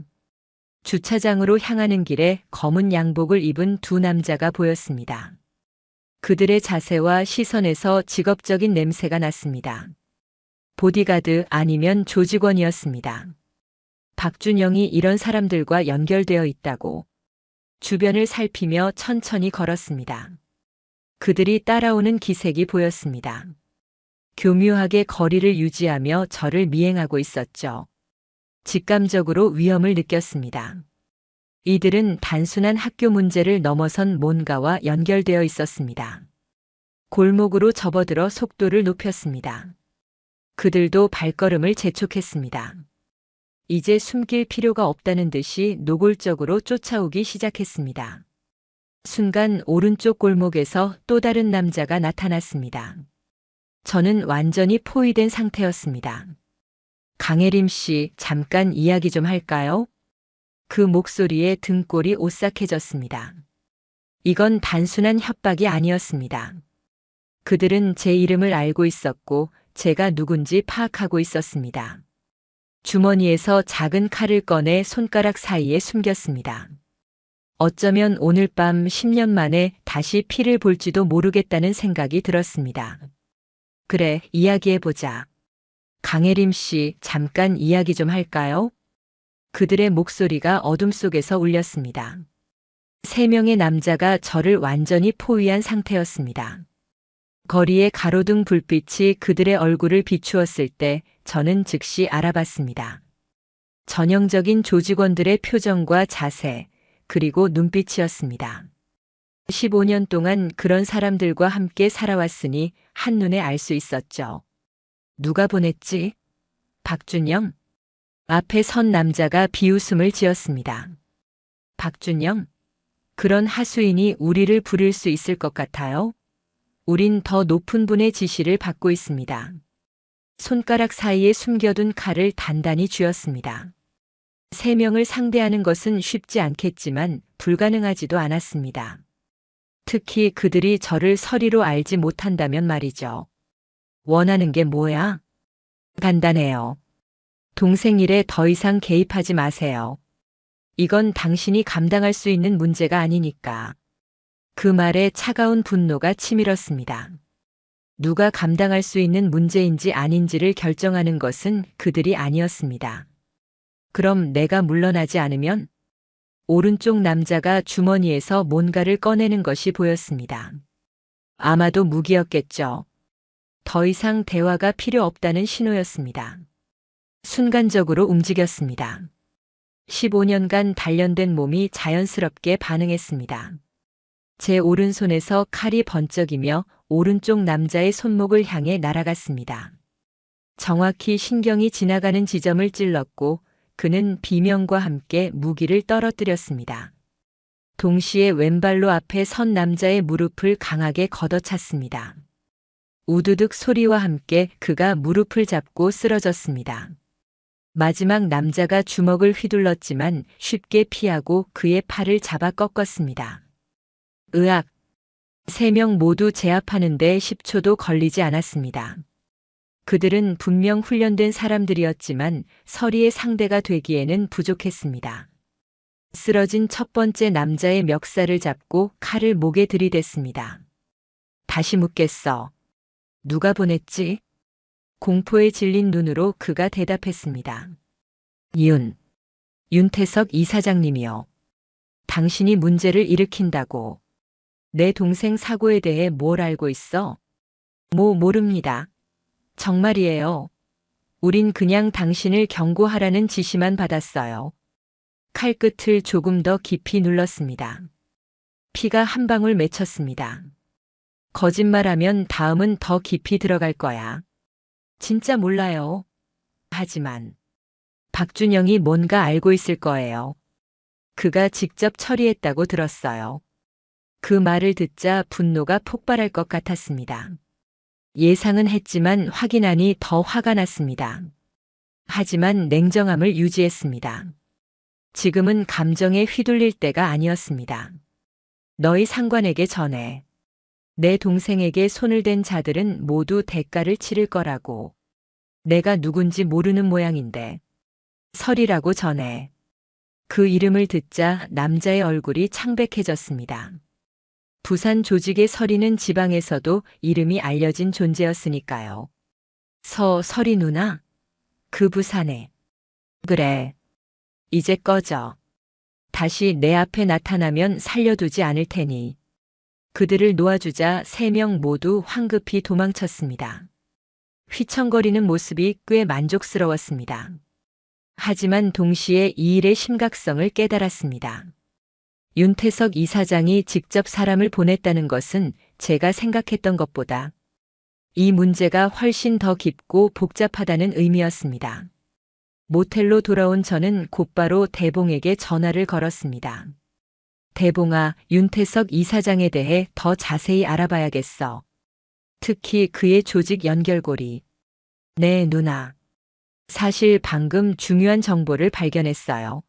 주차장으로 향하는 길에 검은 양복을 입은 두 남자가 보였습니다. 그들의 자세와 시선에서 직업적인 냄새가 났습니다. 보디가드 아니면 조직원이었습니다. 박준영이 이런 사람들과 연결되어 있다고 주변을 살피며 천천히 걸었습니다. 그들이 따라오는 기색이 보였습니다. 교묘하게 거리를 유지하며 저를 미행하고 있었죠. 직감적으로 위험을 느꼈습니다. 이들은 단순한 학교 문제를 넘어선 뭔가와 연결되어 있었습니다. 골목으로 접어들어 속도를 높였습니다. 그들도 발걸음을 재촉했습니다. 이제 숨길 필요가 없다는 듯이 노골적으로 쫓아오기 시작했습니다. 순간 오른쪽 골목에서 또 다른 남자가 나타났습니다. 저는 완전히 포위된 상태였습니다. 강혜림 씨, 잠깐 이야기 좀 할까요? 그 목소리에 등골이 오싹해졌습니다. 이건 단순한 협박이 아니었습니다. 그들은 제 이름을 알고 있었고 제가 누군지 파악하고 있었습니다. 주머니에서 작은 칼을 꺼내 손가락 사이에 숨겼습니다. 어쩌면 오늘 밤 10년 만에 다시 피를 볼지도 모르겠다는 생각이 들었습니다. 그래, 이야기해보자. 강혜림 씨, 잠깐 이야기 좀 할까요? 그들의 목소리가 어둠 속에서 울렸습니다. 세 명의 남자가 저를 완전히 포위한 상태였습니다. 거리의 가로등 불빛이 그들의 얼굴을 비추었을 때 저는 즉시 알아봤습니다. 전형적인 조직원들의 표정과 자세, 그리고 눈빛이었습니다. 15년 동안 그런 사람들과 함께 살아왔으니 한눈에 알 수 있었죠. 누가 보냈지? 박준영? 앞에 선 남자가 비웃음을 지었습니다. 박준영, 그런 하수인이 우리를 부릴 수 있을 것 같아요? 우린 더 높은 분의 지시를 받고 있습니다. 손가락 사이에 숨겨둔 칼을 단단히 쥐었습니다. 3명을 상대하는 것은 쉽지 않겠지만 불가능하지도 않았습니다. 특히 그들이 저를 서리로 알지 못한다면 말이죠. 원하는 게 뭐야? 간단해요. 동생 일에 더 이상 개입하지 마세요. 이건 당신이 감당할 수 있는 문제가 아니니까. 그 말에 차가운 분노가 치밀었습니다. 누가 감당할 수 있는 문제인지 아닌지를 결정하는 것은 그들이 아니었습니다. 그럼 내가 물러나지 않으면? 오른쪽 남자가 주머니에서 뭔가를 꺼내는 것이 보였습니다. 아마도 무기였겠죠. 더 이상 대화가 필요 없다는 신호였습니다. 순간적으로 움직였습니다. 15년간 단련된 몸이 자연스럽게 반응했습니다. 제 오른손에서 칼이 번쩍이며 오른쪽 남자의 손목을 향해 날아갔습니다. 정확히 신경이 지나가는 지점을 찔렀고 그는 비명과 함께 무기를 떨어뜨렸습니다. 동시에 왼발로 앞에 선 남자의 무릎을 강하게 걷어찼습니다. 우두둑 소리와 함께 그가 무릎을 잡고 쓰러졌습니다. 마지막 남자가 주먹을 휘둘렀지만 쉽게 피하고 그의 팔을 잡아 꺾었습니다. 으악! 3명 모두 제압하는데 10초도 걸리지 않았습니다. 그들은 분명 훈련된 사람들이었지만 서리의 상대가 되기에는 부족했습니다. 쓰러진 첫 번째 남자의 멱살을 잡고 칼을 목에 들이댔습니다. 다시 묻겠어. 누가 보냈지? 공포에 질린 눈으로 그가 대답했습니다. 윤태석 이사장님이요. 당신이 문제를 일으킨다고. 내 동생 사고에 대해 뭘 알고 있어? 모릅니다. 정말이에요. 우린 그냥 당신을 경고하라는 지시만 받았어요. 칼끝을 조금 더 깊이 눌렀습니다. 피가 한 방울 맺혔습니다. 거짓말하면 다음은 더 깊이 들어갈 거야. 진짜 몰라요. 하지만 박준영이 뭔가 알고 있을 거예요. 그가 직접 처리했다고 들었어요. 그 말을 듣자 분노가 폭발할 것 같았습니다. 예상은 했지만 확인하니 더 화가 났습니다. 하지만 냉정함을 유지했습니다. 지금은 감정에 휘둘릴 때가 아니었습니다. 너희 상관에게 전해. 내 동생에게 손을 댄 자들은 모두 대가를 치를 거라고. 내가 누군지 모르는 모양인데. 설이라고 전해. 그 이름을 듣자 남자의 얼굴이 창백해졌습니다. 부산 조직의 설이는 지방에서도 이름이 알려진 존재였으니까요. 설이 누나? 그 부산에. 그래. 이제 꺼져. 다시 내 앞에 나타나면 살려두지 않을 테니. 그들을 놓아주자 3명 모두 황급히 도망쳤습니다. 휘청거리는 모습이 꽤 만족스러웠습니다. 하지만 동시에 이 일의 심각성을 깨달았습니다. 윤태석 이사장이 직접 사람을 보냈다는 것은 제가 생각했던 것보다 이 문제가 훨씬 더 깊고 복잡하다는 의미였습니다. 모텔로 돌아온 저는 곧바로 대봉에게 전화를 걸었습니다. 대봉아, 윤태석 이사장에 대해 더 자세히 알아봐야겠어. 특히 그의 조직 연결고리. 네, 누나. 사실 방금 중요한 정보를 발견했어요.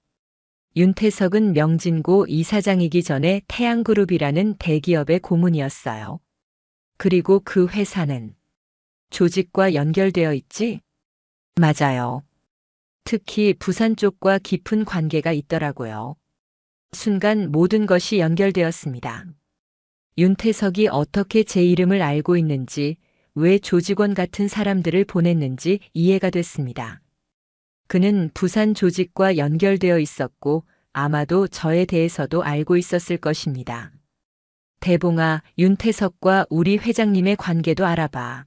윤태석은 명진고 이사장이기 전에 태양그룹이라는 대기업의 고문이었어요. 그리고 그 회사는 조직과 연결되어 있지? 맞아요. 특히 부산 쪽과 깊은 관계가 있더라고요. 순간 모든 것이 연결되었습니다. 윤태석이 어떻게 제 이름을 알고 있는지, 왜 조직원 같은 사람들을 보냈는지 이해가 됐습니다. 그는 부산 조직과 연결되어 있었고 아마도 저에 대해서도 알고 있었을 것입니다. 대봉아, 윤태석과 우리 회장님의 관계도 알아봐.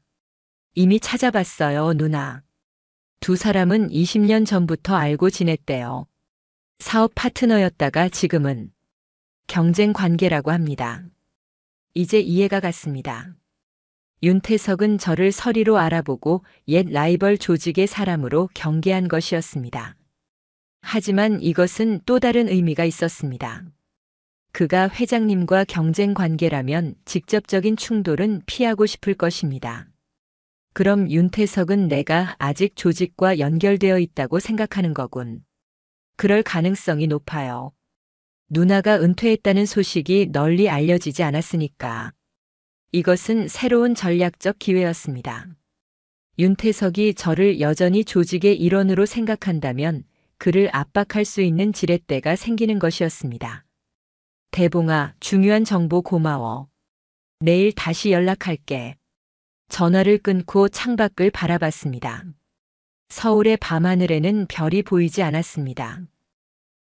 이미 찾아봤어요, 누나. 두 사람은 20년 전부터 알고 지냈대요. 사업 파트너였다가 지금은 경쟁 관계라고 합니다. 이제 이해가 갔습니다. 윤태석은 저를 서리로 알아보고 옛 라이벌 조직의 사람으로 경계한 것이었습니다. 하지만 이것은 또 다른 의미가 있었습니다. 그가 회장님과 경쟁 관계라면 직접적인 충돌은 피하고 싶을 것입니다. 그럼 윤태석은 내가 아직 조직과 연결되어 있다고 생각하는 거군. 그럴 가능성이 높아요. 누나가 은퇴했다는 소식이 널리 알려지지 않았으니까. 이것은 새로운 전략적 기회였습니다. 윤태석이 저를 여전히 조직의 일원으로 생각한다면 그를 압박할 수 있는 지렛대가 생기는 것이었습니다. 대봉아, 중요한 정보 고마워. 내일 다시 연락할게. 전화를 끊고 창밖을 바라봤습니다. 서울의 밤하늘에는 별이 보이지 않았습니다.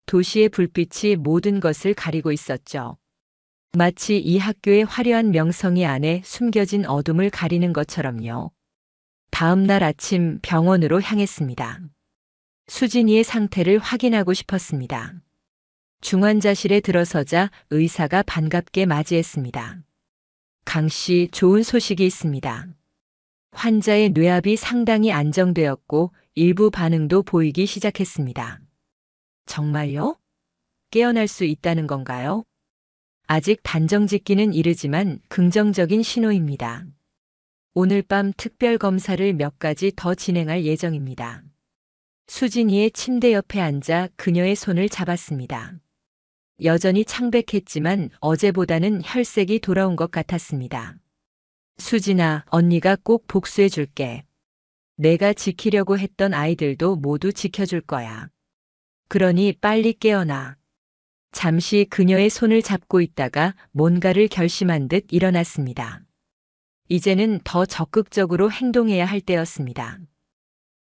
도시의 불빛이 모든 것을 가리고 있었죠. 마치 이 학교의 화려한 명성이 안에 숨겨진 어둠을 가리는 것처럼요. 다음 날 아침 병원으로 향했습니다. 수진이의 상태를 확인하고 싶었습니다. 중환자실에 들어서자 의사가 반갑게 맞이했습니다. 강 씨, 좋은 소식이 있습니다. 환자의 뇌압이 상당히 안정되었고 일부 반응도 보이기 시작했습니다. 정말요? 깨어날 수 있다는 건가요? 아직 단정 짓기는 이르지만 긍정적인 신호입니다. 오늘 밤 특별 검사를 몇 가지 더 진행할 예정입니다. 수진이의 침대 옆에 앉아 그녀의 손을 잡았습니다. 여전히 창백했지만 어제보다는 혈색이 돌아온 것 같았습니다. 수진아, 언니가 꼭 복수해 줄게. 내가 지키려고 했던 아이들도 모두 지켜줄 거야. 그러니 빨리 깨어나. 잠시 그녀의 손을 잡고 있다가 뭔가를 결심한 듯 일어났습니다. 이제는 더 적극적으로 행동해야 할 때였습니다.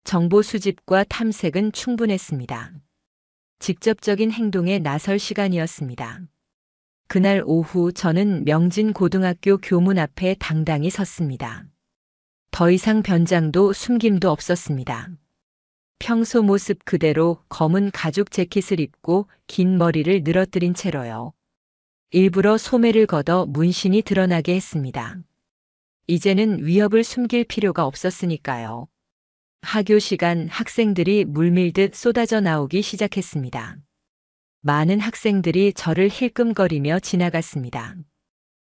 정보 수집과 탐색은 충분했습니다. 직접적인 행동에 나설 시간이었습니다. 그날 오후 저는 명진고등학교 교문 앞에 당당히 섰습니다. 더 이상 변장도 숨김도 없었습니다. 평소 모습 그대로 검은 가죽 재킷을 입고 긴 머리를 늘어뜨린 채로요. 일부러 소매를 걷어 문신이 드러나게 했습니다. 이제는 위협을 숨길 필요가 없었으니까요. 하교 시간 학생들이 물밀듯 쏟아져 나오기 시작했습니다. 많은 학생들이 저를 힐끔거리며 지나갔습니다.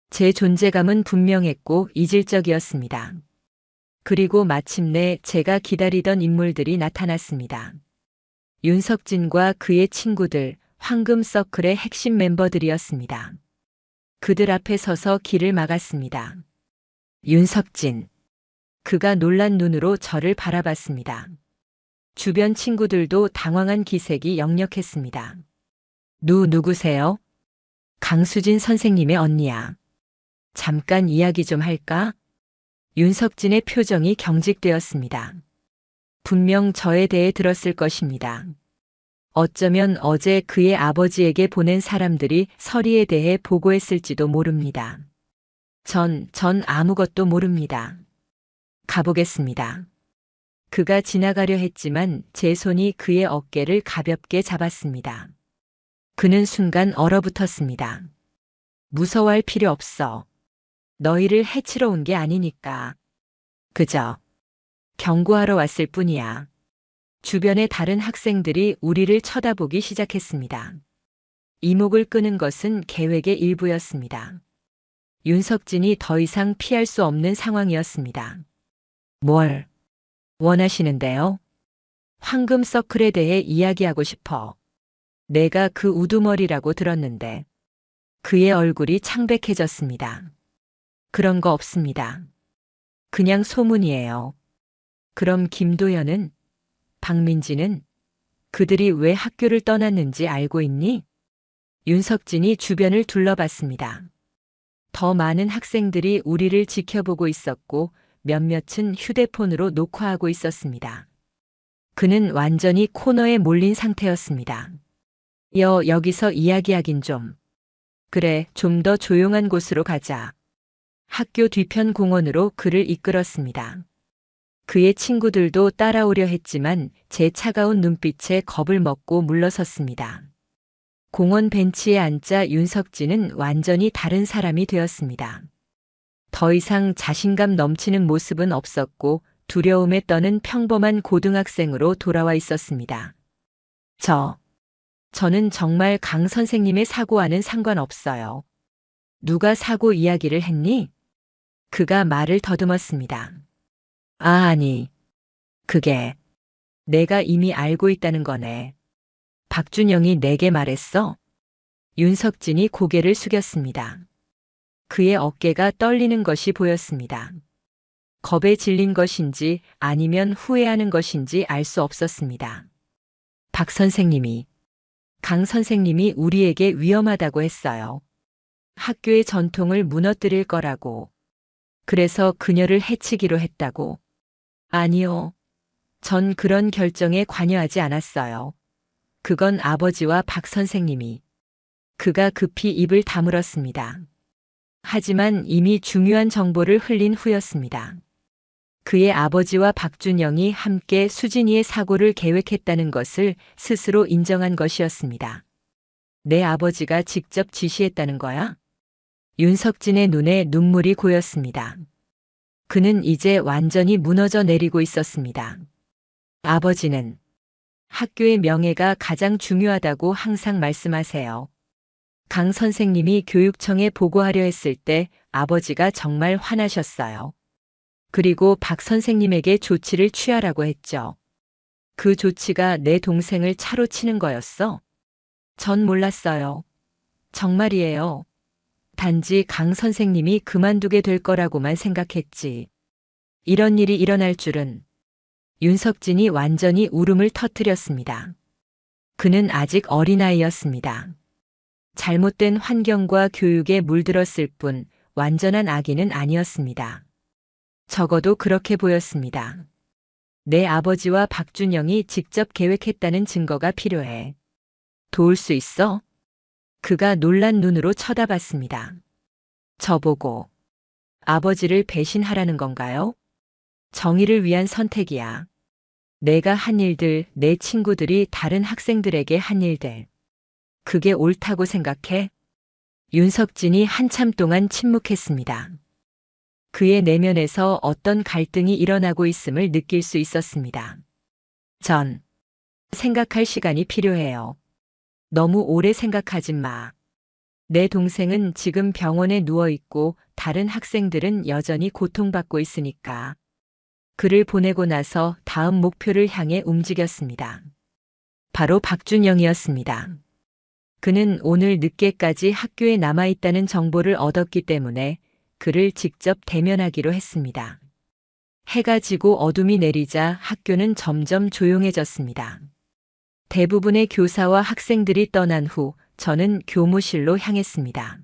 제 존재감은 분명했고 이질적이었습니다. 그리고 마침내 제가 기다리던 인물들이 나타났습니다. 윤석진과 그의 친구들, 황금서클의 핵심 멤버들이었습니다. 그들 앞에 서서 길을 막았습니다. 윤석진. 그가 놀란 눈으로 저를 바라봤습니다. 주변 친구들도 당황한 기색이 역력했습니다. 누구세요? 강수진 선생님의 언니야. 잠깐 이야기 좀 할까? 윤석진의 표정이 경직되었습니다. 분명 저에 대해 들었을 것입니다. 어쩌면 어제 그의 아버지에게 보낸 사람들이 서리에 대해 보고했을지도 모릅니다. 전 아무것도 모릅니다. 가보겠습니다. 그가 지나가려 했지만 제 손이 그의 어깨를 가볍게 잡았습니다. 그는 순간 얼어붙었습니다. 무서워할 필요 없어. 너희를 해치러 온 게 아니니까. 그저 경고하러 왔을 뿐이야. 주변의 다른 학생들이 우리를 쳐다보기 시작했습니다. 이목을 끄는 것은 계획의 일부였습니다. 윤석진이 더 이상 피할 수 없는 상황이었습니다. 뭘 원하시는데요? 황금서클에 대해 이야기하고 싶어. 내가 그 우두머리라고 들었는데. 그의 얼굴이 창백해졌습니다. 그런 거 없습니다. 그냥 소문이에요. 그럼 김도연은? 박민지는? 그들이 왜 학교를 떠났는지 알고 있니? 윤석진이 주변을 둘러봤습니다. 더 많은 학생들이 우리를 지켜보고 있었고 몇몇은 휴대폰으로 녹화하고 있었습니다. 그는 완전히 코너에 몰린 상태였습니다. 여기서 이야기하긴 좀. 그래, 좀 더 조용한 곳으로 가자. 학교 뒤편 공원으로 그를 이끌었습니다. 그의 친구들도 따라오려 했지만 제 차가운 눈빛에 겁을 먹고 물러섰습니다. 공원 벤치에 앉자 윤석진은 완전히 다른 사람이 되었습니다. 더 이상 자신감 넘치는 모습은 없었고 두려움에 떠는 평범한 고등학생으로 돌아와 있었습니다. 저는 정말 강 선생님의 사고와는 상관없어요. 누가 사고 이야기를 했니? 그가 말을 더듬었습니다. 아니, 그게 내가 이미 알고 있다는 거네. 박준영이 내게 말했어? 윤석진이 고개를 숙였습니다. 그의 어깨가 떨리는 것이 보였습니다. 겁에 질린 것인지 아니면 후회하는 것인지 알 수 없었습니다. 박 선생님이, 강 선생님이 우리에게 위험하다고 했어요. 학교의 전통을 무너뜨릴 거라고. 그래서 그녀를 해치기로 했다고. 아니요. 전 그런 결정에 관여하지 않았어요. 그건 아버지와 박 선생님이. 그가 급히 입을 다물었습니다. 하지만 이미 중요한 정보를 흘린 후였습니다. 그의 아버지와 박준영이 함께 수진이의 사고를 계획했다는 것을 스스로 인정한 것이었습니다. 내 아버지가 직접 지시했다는 거야? 윤석진의 눈에 눈물이 고였습니다. 그는 이제 완전히 무너져 내리고 있었습니다. 아버지는 학교의 명예가 가장 중요하다고 항상 말씀하세요. 강 선생님이 교육청에 보고하려 했을 때 아버지가 정말 화나셨어요. 그리고 박 선생님에게 조치를 취하라고 했죠. 그 조치가 내 동생을 차로 치는 거였어? 전 몰랐어요. 정말이에요. 단지 강 선생님이 그만두게 될 거라고만 생각했지. 이런 일이 일어날 줄은. 윤석진이 완전히 울음을 터뜨렸습니다. 그는 아직 어린아이였습니다. 잘못된 환경과 교육에 물들었을 뿐 완전한 아기는 아니었습니다. 적어도 그렇게 보였습니다. 내 아버지와 박준영이 직접 계획했다는 증거가 필요해. 도울 수 있어? 그가 놀란 눈으로 쳐다봤습니다. 저보고 아버지를 배신하라는 건가요? 정의를 위한 선택이야. 내가 한 일들, 내 친구들이 다른 학생들에게 한 일들. 그게 옳다고 생각해? 윤석진이 한참 동안 침묵했습니다. 그의 내면에서 어떤 갈등이 일어나고 있음을 느낄 수 있었습니다. 전 생각할 시간이 필요해요. 너무 오래 생각하지 마. 내 동생은 지금 병원에 누워 있고 다른 학생들은 여전히 고통받고 있으니까. 그를 보내고 나서 다음 목표를 향해 움직였습니다. 바로 박준영이었습니다. 그는 오늘 늦게까지 학교에 남아있다는 정보를 얻었기 때문에 그를 직접 대면하기로 했습니다. 해가 지고 어둠이 내리자 학교는 점점 조용해졌습니다. 대부분의 교사와 학생들이 떠난 후 저는 교무실로 향했습니다.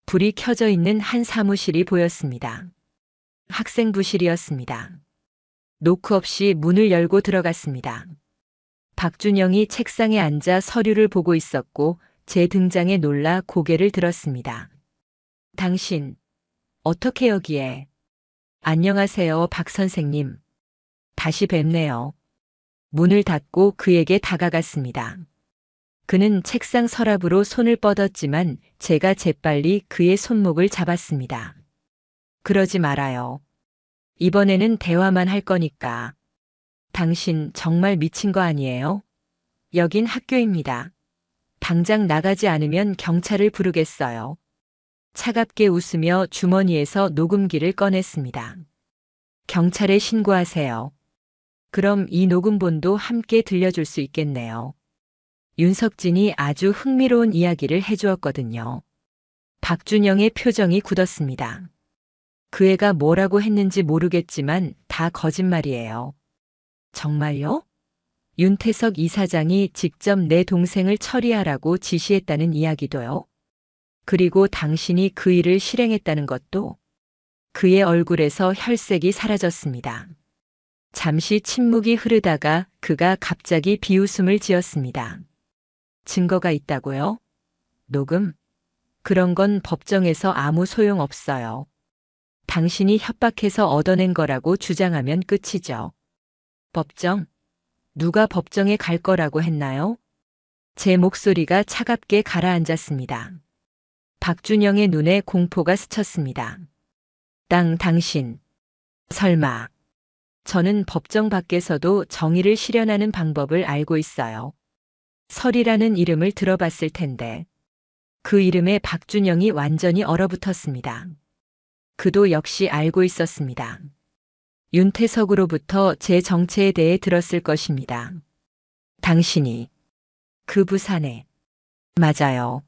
불이 켜져 있는 한 사무실이 보였습니다. 학생부실이었습니다. 노크 없이 문을 열고 들어갔습니다. 박준영이 책상에 앉아 서류를 보고 있었고 제 등장에 놀라 고개를 들었습니다. 당신, 어떻게 여기에? 안녕하세요, 박 선생님. 다시 뵙네요. 문을 닫고 그에게 다가갔습니다. 그는 책상 서랍으로 손을 뻗었지만 제가 재빨리 그의 손목을 잡았습니다. 그러지 말아요. 이번에는 대화만 할 거니까. 당신 정말 미친 거 아니에요? 여긴 학교입니다. 당장 나가지 않으면 경찰을 부르겠어요. 차갑게 웃으며 주머니에서 녹음기를 꺼냈습니다. 경찰에 신고하세요. 그럼 이 녹음본도 함께 들려줄 수 있겠네요. 윤석진이 아주 흥미로운 이야기를 해주었거든요. 박준영의 표정이 굳었습니다. 그 애가 뭐라고 했는지 모르겠지만 다 거짓말이에요. 정말요? 윤태석 이사장이 직접 내 동생을 처리하라고 지시했다는 이야기도요. 그리고 당신이 그 일을 실행했다는 것도. 그의 얼굴에서 혈색이 사라졌습니다. 잠시 침묵이 흐르다가 그가 갑자기 비웃음을 지었습니다. 증거가 있다고요? 녹음? 그런 건 법정에서 아무 소용 없어요. 당신이 협박해서 얻어낸 거라고 주장하면 끝이죠. 법정? 누가 법정에 갈 거라고 했나요? 제 목소리가 차갑게 가라앉았습니다. 박준영의 눈에 공포가 스쳤습니다. 당신. 설마. 저는 법정 밖에서도 정의를 실현하는 방법을 알고 있어요. 설이라는 이름을 들어봤을 텐데. 그 이름에 박준영이 완전히 얼어붙었습니다. 그도 역시 알고 있었습니다. 윤태석으로부터 제 정체에 대해 들었을 것입니다. 당신이 그 부산에. 맞아요.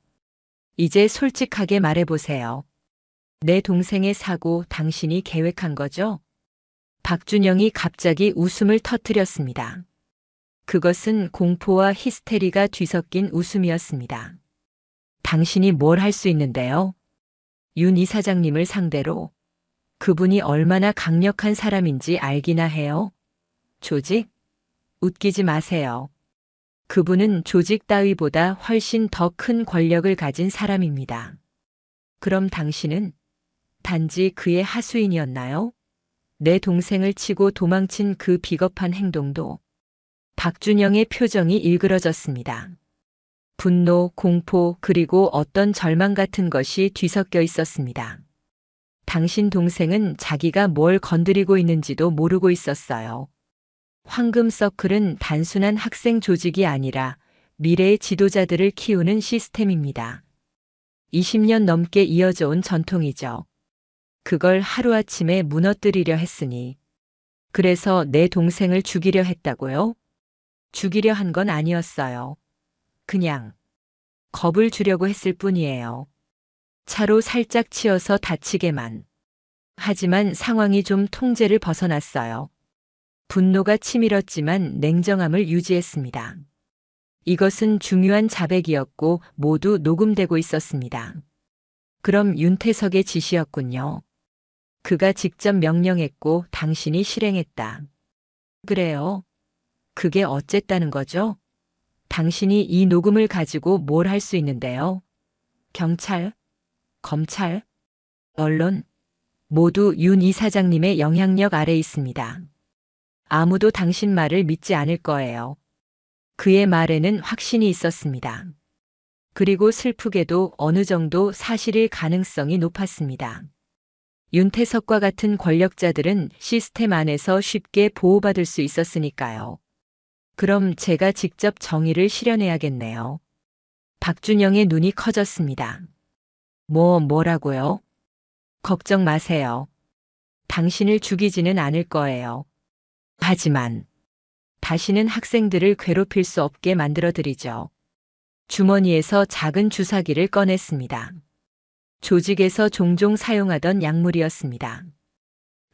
이제 솔직하게 말해보세요. 내 동생의 사고 당신이 계획한 거죠? 박준영이 갑자기 웃음을 터뜨렸습니다. 그것은 공포와 히스테리가 뒤섞인 웃음이었습니다. 당신이 뭘 할 수 있는데요? 윤 이사장님을 상대로. 그분이 얼마나 강력한 사람인지 알기나 해요. 조직? 웃기지 마세요. 그분은 조직 따위보다 훨씬 더 큰 권력을 가진 사람입니다. 그럼 당신은 단지 그의 하수인이었나요? 내 동생을 치고 도망친 그 비겁한 행동도. 박준영의 표정이 일그러졌습니다. 분노, 공포, 그리고 어떤 절망 같은 것이 뒤섞여 있었습니다. 당신 동생은 자기가 뭘 건드리고 있는지도 모르고 있었어요. 황금 서클은 단순한 학생 조직이 아니라 미래의 지도자들을 키우는 시스템입니다. 20년 넘게 이어져 온 전통이죠. 그걸 하루아침에 무너뜨리려 했으니. 그래서 내 동생을 죽이려 했다고요? 죽이려 한 건 아니었어요. 그냥 겁을 주려고 했을 뿐이에요. 차로 살짝 치여서 다치게만. 하지만 상황이 좀 통제를 벗어났어요. 분노가 치밀었지만 냉정함을 유지했습니다. 이것은 중요한 자백이었고 모두 녹음되고 있었습니다. 그럼 윤태석의 지시였군요. 그가 직접 명령했고 당신이 실행했다. 그래요? 그게 어쨌다는 거죠? 당신이 이 녹음을 가지고 뭘 할 수 있는데요? 경찰, 검찰, 언론, 모두 윤 이사장님의 영향력 아래 있습니다. 아무도 당신 말을 믿지 않을 거예요. 그의 말에는 확신이 있었습니다. 그리고 슬프게도 어느 정도 사실일 가능성이 높았습니다. 윤태석과 같은 권력자들은 시스템 안에서 쉽게 보호받을 수 있었으니까요. 그럼 제가 직접 정의를 실현해야겠네요. 박준영의 눈이 커졌습니다. 뭐라고요? 걱정 마세요. 당신을 죽이지는 않을 거예요. 하지만 다시는 학생들을 괴롭힐 수 없게 만들어드리죠. 주머니에서 작은 주사기를 꺼냈습니다. 조직에서 종종 사용하던 약물이었습니다.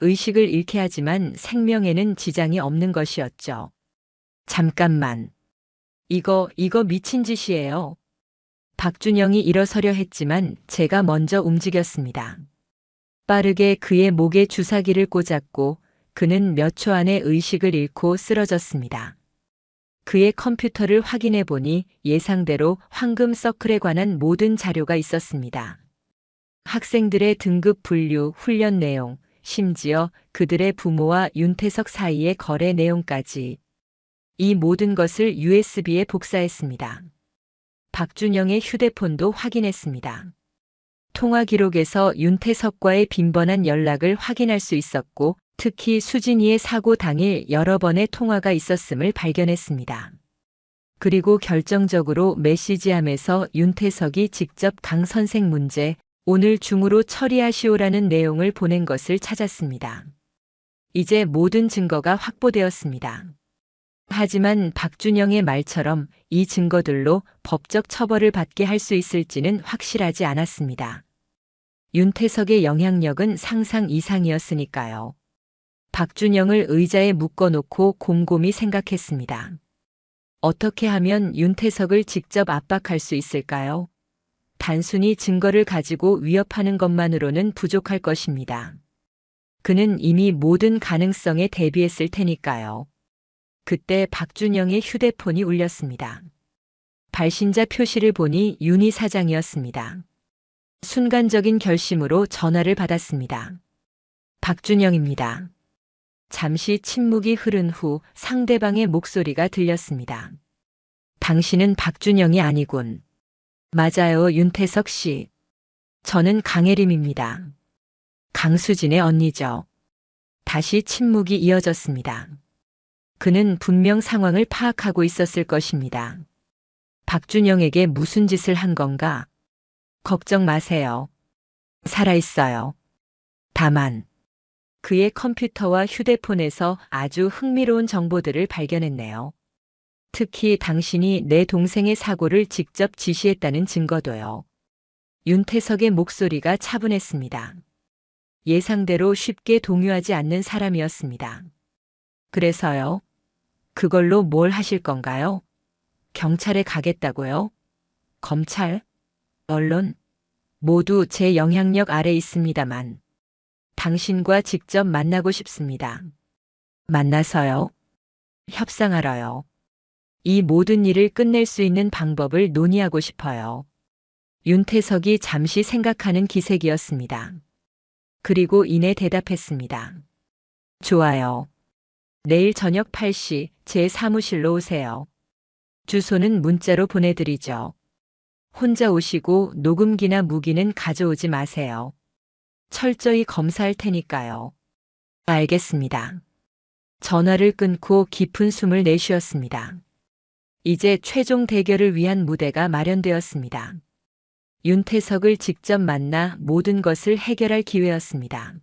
의식을 잃게 하지만 생명에는 지장이 없는 것이었죠. 잠깐만. 이거 미친 짓이에요. 박준영이 일어서려 했지만 제가 먼저 움직였습니다. 빠르게 그의 목에 주사기를 꽂았고 그는 몇 초 안에 의식을 잃고 쓰러졌습니다. 그의 컴퓨터를 확인해 보니 예상대로 황금 서클에 관한 모든 자료가 있었습니다. 학생들의 등급 분류, 훈련 내용, 심지어 그들의 부모와 윤태석 사이의 거래 내용까지. 이 모든 것을 USB에 복사했습니다. 박준영의 휴대폰도 확인했습니다. 통화 기록에서 윤태석과의 빈번한 연락을 확인할 수 있었고 특히 수진이의 사고 당일 여러 번의 통화가 있었음을 발견했습니다. 그리고 결정적으로 메시지함에서 윤태석이 직접 강 선생 문제, 오늘 중으로 처리하시오라는 내용을 보낸 것을 찾았습니다. 이제 모든 증거가 확보되었습니다. 하지만 박준영의 말처럼 이 증거들로 법적 처벌을 받게 할 수 있을지는 확실하지 않았습니다. 윤태석의 영향력은 상상 이상이었으니까요. 박준영을 의자에 묶어놓고 곰곰이 생각했습니다. 어떻게 하면 윤태석을 직접 압박할 수 있을까요? 단순히 증거를 가지고 위협하는 것만으로는 부족할 것입니다. 그는 이미 모든 가능성에 대비했을 테니까요. 그때 박준영의 휴대폰이 울렸습니다. 발신자 표시를 보니 윤희 사장이었습니다. 순간적인 결심으로 전화를 받았습니다. 박준영입니다. 잠시 침묵이 흐른 후 상대방의 목소리가 들렸습니다. 당신은 박준영이 아니군. 맞아요, 윤태석 씨. 저는 강혜림입니다. 강수진의 언니죠. 다시 침묵이 이어졌습니다. 그는 분명 상황을 파악하고 있었을 것입니다. 박준영에게 무슨 짓을 한 건가? 걱정 마세요. 살아있어요. 다만 그의 컴퓨터와 휴대폰에서 아주 흥미로운 정보들을 발견했네요. 특히 당신이 내 동생의 사고를 직접 지시했다는 증거도요. 윤태석의 목소리가 차분했습니다. 예상대로 쉽게 동요하지 않는 사람이었습니다. 그래서요? 그걸로 뭘 하실 건가요? 경찰에 가겠다고요? 검찰? 언론? 모두 제 영향력 아래 있습니다만 당신과 직접 만나고 싶습니다. 만나서요? 협상하러요. 이 모든 일을 끝낼 수 있는 방법을 논의하고 싶어요. 윤태석이 잠시 생각하는 기색이었습니다. 그리고 이내 대답했습니다. 좋아요. 내일 저녁 8시 제 사무실로 오세요. 주소는 문자로 보내드리죠. 혼자 오시고 녹음기나 무기는 가져오지 마세요. 철저히 검사할 테니까요. 알겠습니다. 전화를 끊고 깊은 숨을 내쉬었습니다. 이제 최종 대결을 위한 무대가 마련되었습니다. 윤태석을 직접 만나 모든 것을 해결할 기회였습니다.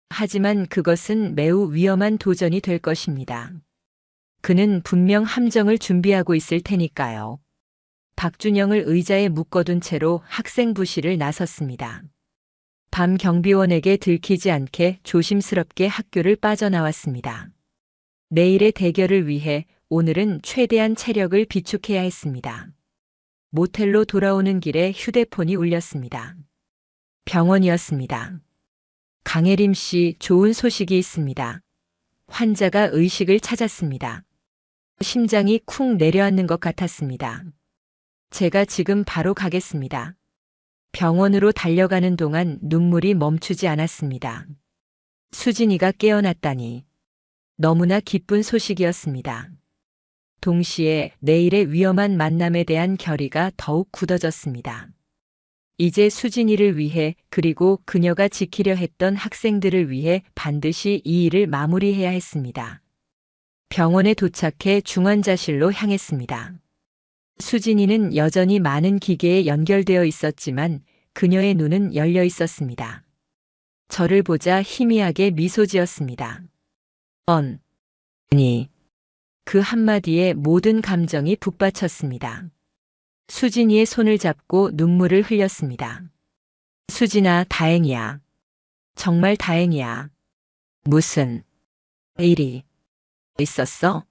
하지만 그것은 매우 위험한 도전이 될 것입니다. 그는 분명 함정을 준비하고 있을 테니까요. 박준영을 의자에 묶어둔 채로 학생부실을 나섰습니다. 밤 경비원에게 들키지 않게 조심스럽게 학교를 빠져나왔습니다. 내일의 대결을 위해 오늘은 최대한 체력을 비축해야 했습니다. 모텔로 돌아오는 길에 휴대폰이 울렸습니다. 병원이었습니다. 강혜림 씨, 좋은 소식이 있습니다. 환자가 의식을 찾았습니다. 심장이 쿵 내려앉는 것 같았습니다. 제가 지금 바로 가겠습니다. 병원으로 달려가는 동안 눈물이 멈추지 않았습니다. 수진이가 깨어났다니. 너무나 기쁜 소식이었습니다. 동시에 내일의 위험한 만남에 대한 결의가 더욱 굳어졌습니다. 이제 수진이를 위해 그리고 그녀가 지키려 했던 학생들을 위해 반드시 이 일을 마무리해야 했습니다. 병원에 도착해 중환자실로 향했습니다. 수진이는 여전히 많은 기계에 연결되어 있었지만 그녀의 눈은 열려 있었습니다. 저를 보자 희미하게 미소 지었습니다. 언니. 그 한마디에 모든 감정이 북받쳤습니다. 수진이의 손을 잡고 눈물을 흘렸습니다. 수진아, 다행이야. 정말 다행이야. 무슨 일이 있었어?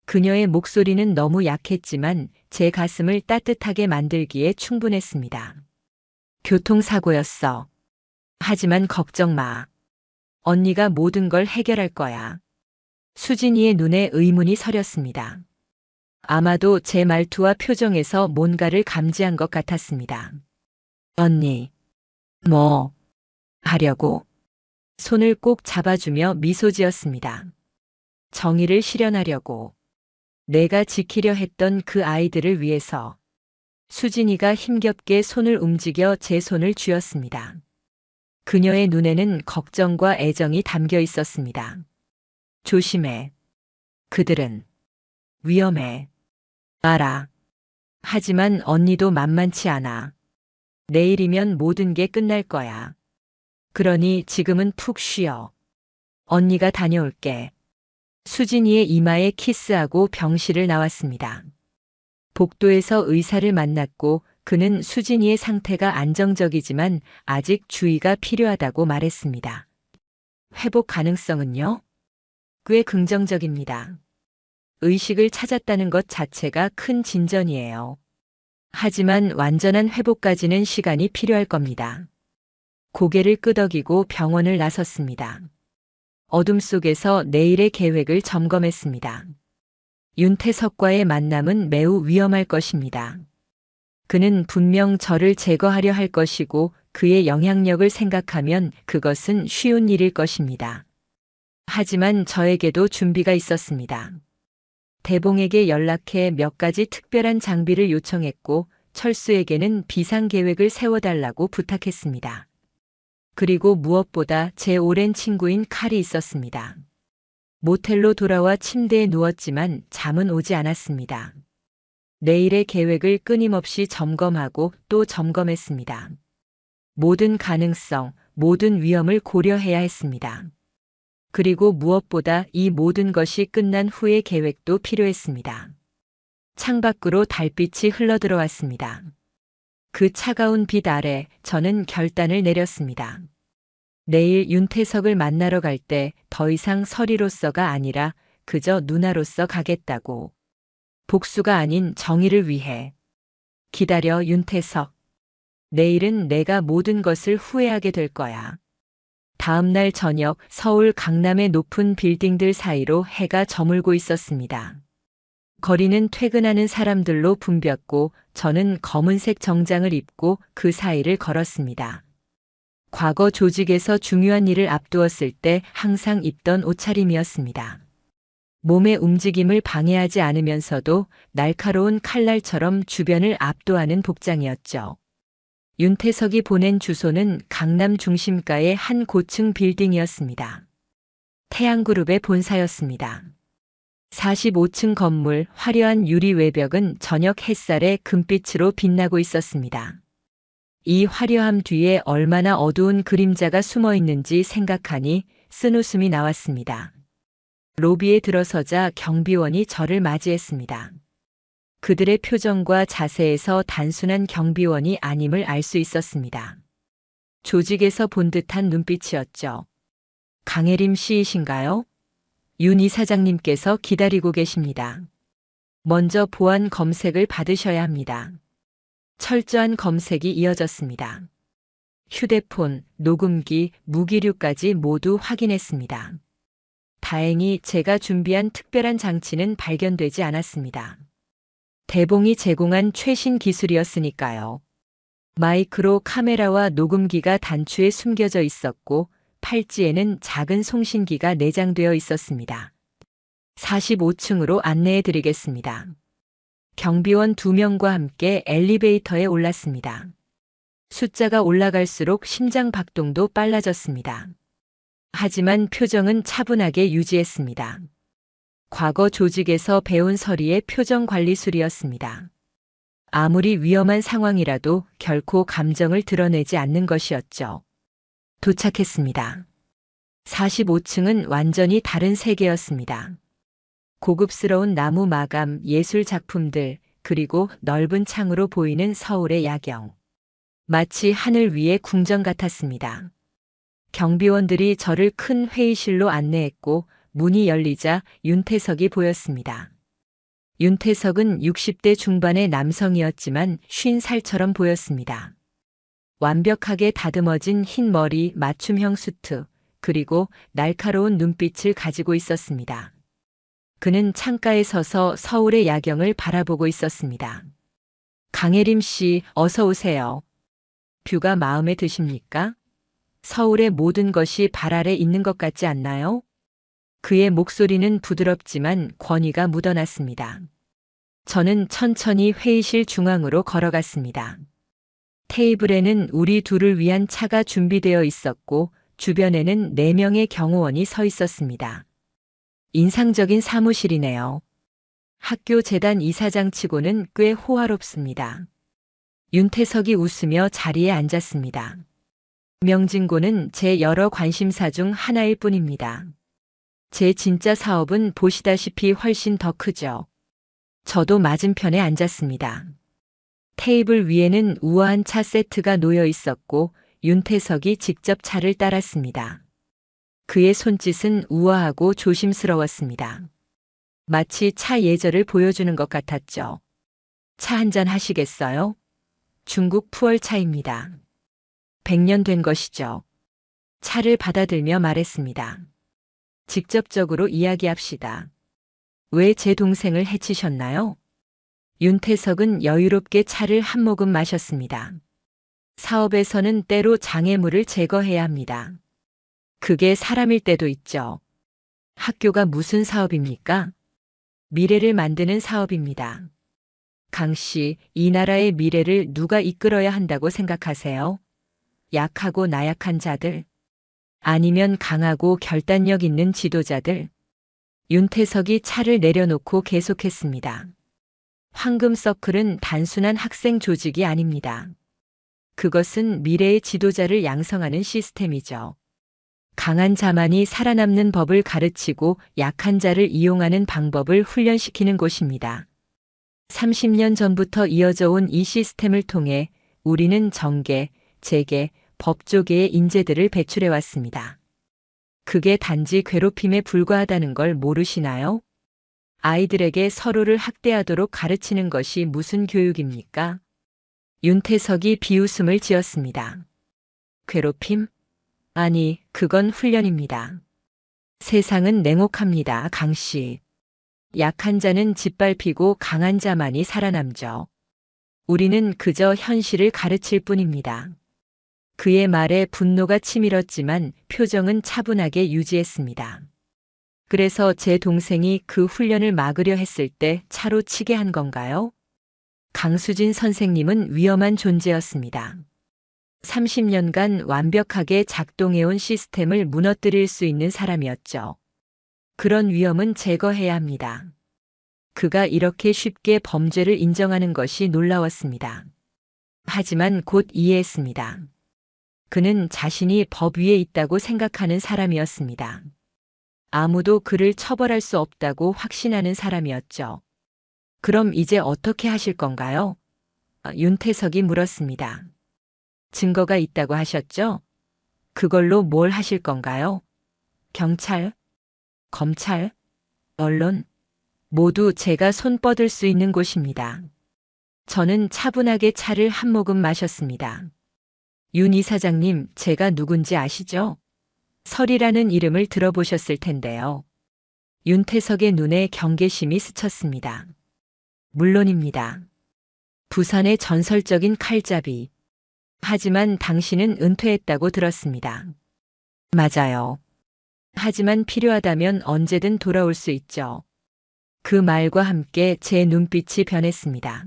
그녀의 목소리는 너무 약했지만 제 가슴을 따뜻하게 만들기에 충분했습니다. 교통사고였어. 하지만 걱정 마. 언니가 모든 걸 해결할 거야. 수진이의 눈에 의문이 서렸습니다. 아마도 제 말투와 표정에서 뭔가를 감지한 것 같았습니다. 언니, 뭐 하려고? 손을 꼭 잡아주며 미소 지었습니다. 정의를 실현하려고. 내가 지키려 했던 그 아이들을 위해서. 수진이가 힘겹게 손을 움직여 제 손을 쥐었습니다. 그녀의 눈에는 걱정과 애정이 담겨 있었습니다. 조심해. 그들은 위험해. 알아. 하지만 언니도 만만치 않아. 내일이면 모든 게 끝날 거야. 그러니 지금은 푹 쉬어. 언니가 다녀올게. 수진이의 이마에 키스하고 병실을 나왔습니다. 복도에서 의사를 만났고 그는 수진이의 상태가 안정적이지만 아직 주의가 필요하다고 말했습니다. 회복 가능성은요? 꽤 긍정적입니다. 의식을 찾았다는 것 자체가 큰 진전이에요. 하지만 완전한 회복까지는 시간이 필요할 겁니다. 고개를 끄덕이고 병원을 나섰습니다. 어둠 속에서 내일의 계획을 점검했습니다. 윤태석과의 만남은 매우 위험할 것입니다. 그는 분명 저를 제거하려 할 것이고 그의 영향력을 생각하면 그것은 쉬운 일일 것입니다. 하지만 저에게도 준비가 있었습니다. 대봉에게 연락해 몇 가지 특별한 장비를 요청했고 철수에게는 비상계획을 세워달라고 부탁했습니다. 그리고 무엇보다 제 오랜 친구인 칼이 있었습니다. 모텔로 돌아와 침대에 누웠지만 잠은 오지 않았습니다. 내일의 계획을 끊임없이 점검하고 또 점검했습니다. 모든 가능성, 모든 위험을 고려해야 했습니다. 그리고 무엇보다 이 모든 것이 끝난 후의 계획도 필요했습니다. 창밖으로 달빛이 흘러들어왔습니다. 그 차가운 빛 아래 저는 결단을 내렸습니다. 내일 윤태석을 만나러 갈 때 더 이상 서리로서가 아니라 그저 누나로서 가겠다고. 복수가 아닌 정의를 위해. 기다려, 윤태석. 내일은 내가 모든 것을 후회하게 될 거야. 다음 날 저녁 서울 강남의 높은 빌딩들 사이로 해가 저물고 있었습니다. 거리는 퇴근하는 사람들로 붐볐고 저는 검은색 정장을 입고 그 사이를 걸었습니다. 과거 조직에서 중요한 일을 앞두었을 때 항상 입던 옷차림이었습니다. 몸의 움직임을 방해하지 않으면서도 날카로운 칼날처럼 주변을 압도하는 복장이었죠. 윤태석이 보낸 주소는 강남 중심가의 한 고층 빌딩이었습니다. 태양그룹의 본사였습니다. 45층 건물 화려한 유리 외벽은 저녁 햇살에 금빛으로 빛나고 있었습니다. 이 화려함 뒤에 얼마나 어두운 그림자가 숨어 있는지 생각하니 쓴웃음이 나왔습니다. 로비에 들어서자 경비원이 저를 맞이했습니다. 그들의 표정과 자세에서 단순한 경비원이 아님을 알 수 있었습니다. 조직에서 본 듯한 눈빛이었죠. 강혜림 씨이신가요? 윤 이사장님께서 기다리고 계십니다. 먼저 보안 검색을 받으셔야 합니다. 철저한 검색이 이어졌습니다. 휴대폰, 녹음기, 무기류까지 모두 확인했습니다. 다행히 제가 준비한 특별한 장치는 발견되지 않았습니다. 대봉이 제공한 최신 기술이었으니까요. 마이크로 카메라와 녹음기가 단추에 숨겨져 있었고 팔찌에는 작은 송신기가 내장되어 있었습니다. 45층으로 안내해 드리겠습니다. 경비원 2명과 함께 엘리베이터에 올랐습니다. 숫자가 올라갈수록 심장 박동도 빨라졌습니다. 하지만 표정은 차분하게 유지했습니다. 과거 조직에서 배운 서리의 표정 관리술이었습니다. 아무리 위험한 상황이라도 결코 감정을 드러내지 않는 것이었죠. 도착했습니다. 45층은 완전히 다른 세계였습니다. 고급스러운 나무 마감, 예술 작품들, 그리고 넓은 창으로 보이는 서울의 야경. 마치 하늘 위의 궁전 같았습니다. 경비원들이 저를 큰 회의실로 안내했고 문이 열리자 윤태석이 보였습니다. 윤태석은 60대 중반의 남성이었지만 50살처럼 보였습니다. 완벽하게 다듬어진 흰 머리, 맞춤형 수트, 그리고 날카로운 눈빛을 가지고 있었습니다. 그는 창가에 서서 서울의 야경을 바라보고 있었습니다. 강혜림 씨, 어서 오세요. 뷰가 마음에 드십니까? 서울의 모든 것이 발 아래 있는 것 같지 않나요? 그의 목소리는 부드럽지만 권위가 묻어났습니다. 저는 천천히 회의실 중앙으로 걸어갔습니다. 테이블에는 우리 둘을 위한 차가 준비되어 있었고 주변에는 4명의 경호원이 서 있었습니다. 인상적인 사무실이네요. 학교 재단 이사장치고는 꽤 호화롭습니다. 윤태석이 웃으며 자리에 앉았습니다. 명진고는 제 여러 관심사 중 하나일 뿐입니다. 제 진짜 사업은 보시다시피 훨씬 더 크죠. 저도 맞은편에 앉았습니다. 테이블 위에는 우아한 차 세트가 놓여 있었고 윤태석이 직접 차를 따랐습니다. 그의 손짓은 우아하고 조심스러웠습니다. 마치 차 예절을 보여주는 것 같았죠. 차 한잔 하시겠어요? 중국 푸얼차입니다. 100년 된 것이죠. 차를 받아들며 말했습니다. 직접적으로 이야기합시다. 왜 제 동생을 해치셨나요? 윤태석은 여유롭게 차를 한 모금 마셨습니다. 사업에서는 때로 장애물을 제거해야 합니다. 그게 사람일 때도 있죠. 학교가 무슨 사업입니까? 미래를 만드는 사업입니다. 강 씨, 이 나라의 미래를 누가 이끌어야 한다고 생각하세요? 약하고 나약한 자들, 아니면 강하고 결단력 있는 지도자들. 윤태석이 차를 내려놓고 계속했습니다. 황금서클은 단순한 학생 조직이 아닙니다. 그것은 미래의 지도자를 양성하는 시스템이죠. 강한 자만이 살아남는 법을 가르치고 약한 자를 이용하는 방법을 훈련시키는 곳입니다. 30년 전부터 이어져 온 이 시스템을 통해 우리는 정계, 재계, 법조계의 인재들을 배출해 왔습니다. 그게 단지 괴롭힘에 불과하다는 걸 모르시나요? 아이들에게 서로를 학대하도록 가르치는 것이 무슨 교육입니까? 윤태석이 비웃음을 지었습니다. 괴롭힘? 아니, 그건 훈련입니다. 세상은 냉혹합니다, 강씨. 약한 자는 짓밟히고 강한 자만이 살아남죠. 우리는 그저 현실을 가르칠 뿐입니다. 그의 말에 분노가 치밀었지만 표정은 차분하게 유지했습니다. 그래서 제 동생이 그 훈련을 막으려 했을 때 차로 치게 한 건가요? 강수진 선생님은 위험한 존재였습니다. 30년간 완벽하게 작동해온 시스템을 무너뜨릴 수 있는 사람이었죠. 그런 위험은 제거해야 합니다. 그가 이렇게 쉽게 범죄를 인정하는 것이 놀라웠습니다. 하지만 곧 이해했습니다. 그는 자신이 법 위에 있다고 생각하는 사람이었습니다. 아무도 그를 처벌할 수 없다고 확신하는 사람이었죠. 그럼 이제 어떻게 하실 건가요? 윤태석이 물었습니다. 증거가 있다고 하셨죠? 그걸로 뭘 하실 건가요? 경찰, 검찰, 언론, 모두 제가 손 뻗을 수 있는 곳입니다. 저는 차분하게 차를 한 모금 마셨습니다. 윤 이사장님, 제가 누군지 아시죠? 설이라는 이름을 들어보셨을 텐데요. 윤태석의 눈에 경계심이 스쳤습니다. 물론입니다. 부산의 전설적인 칼잡이. 하지만 당신은 은퇴했다고 들었습니다. 맞아요. 하지만 필요하다면 언제든 돌아올 수 있죠. 그 말과 함께 제 눈빛이 변했습니다.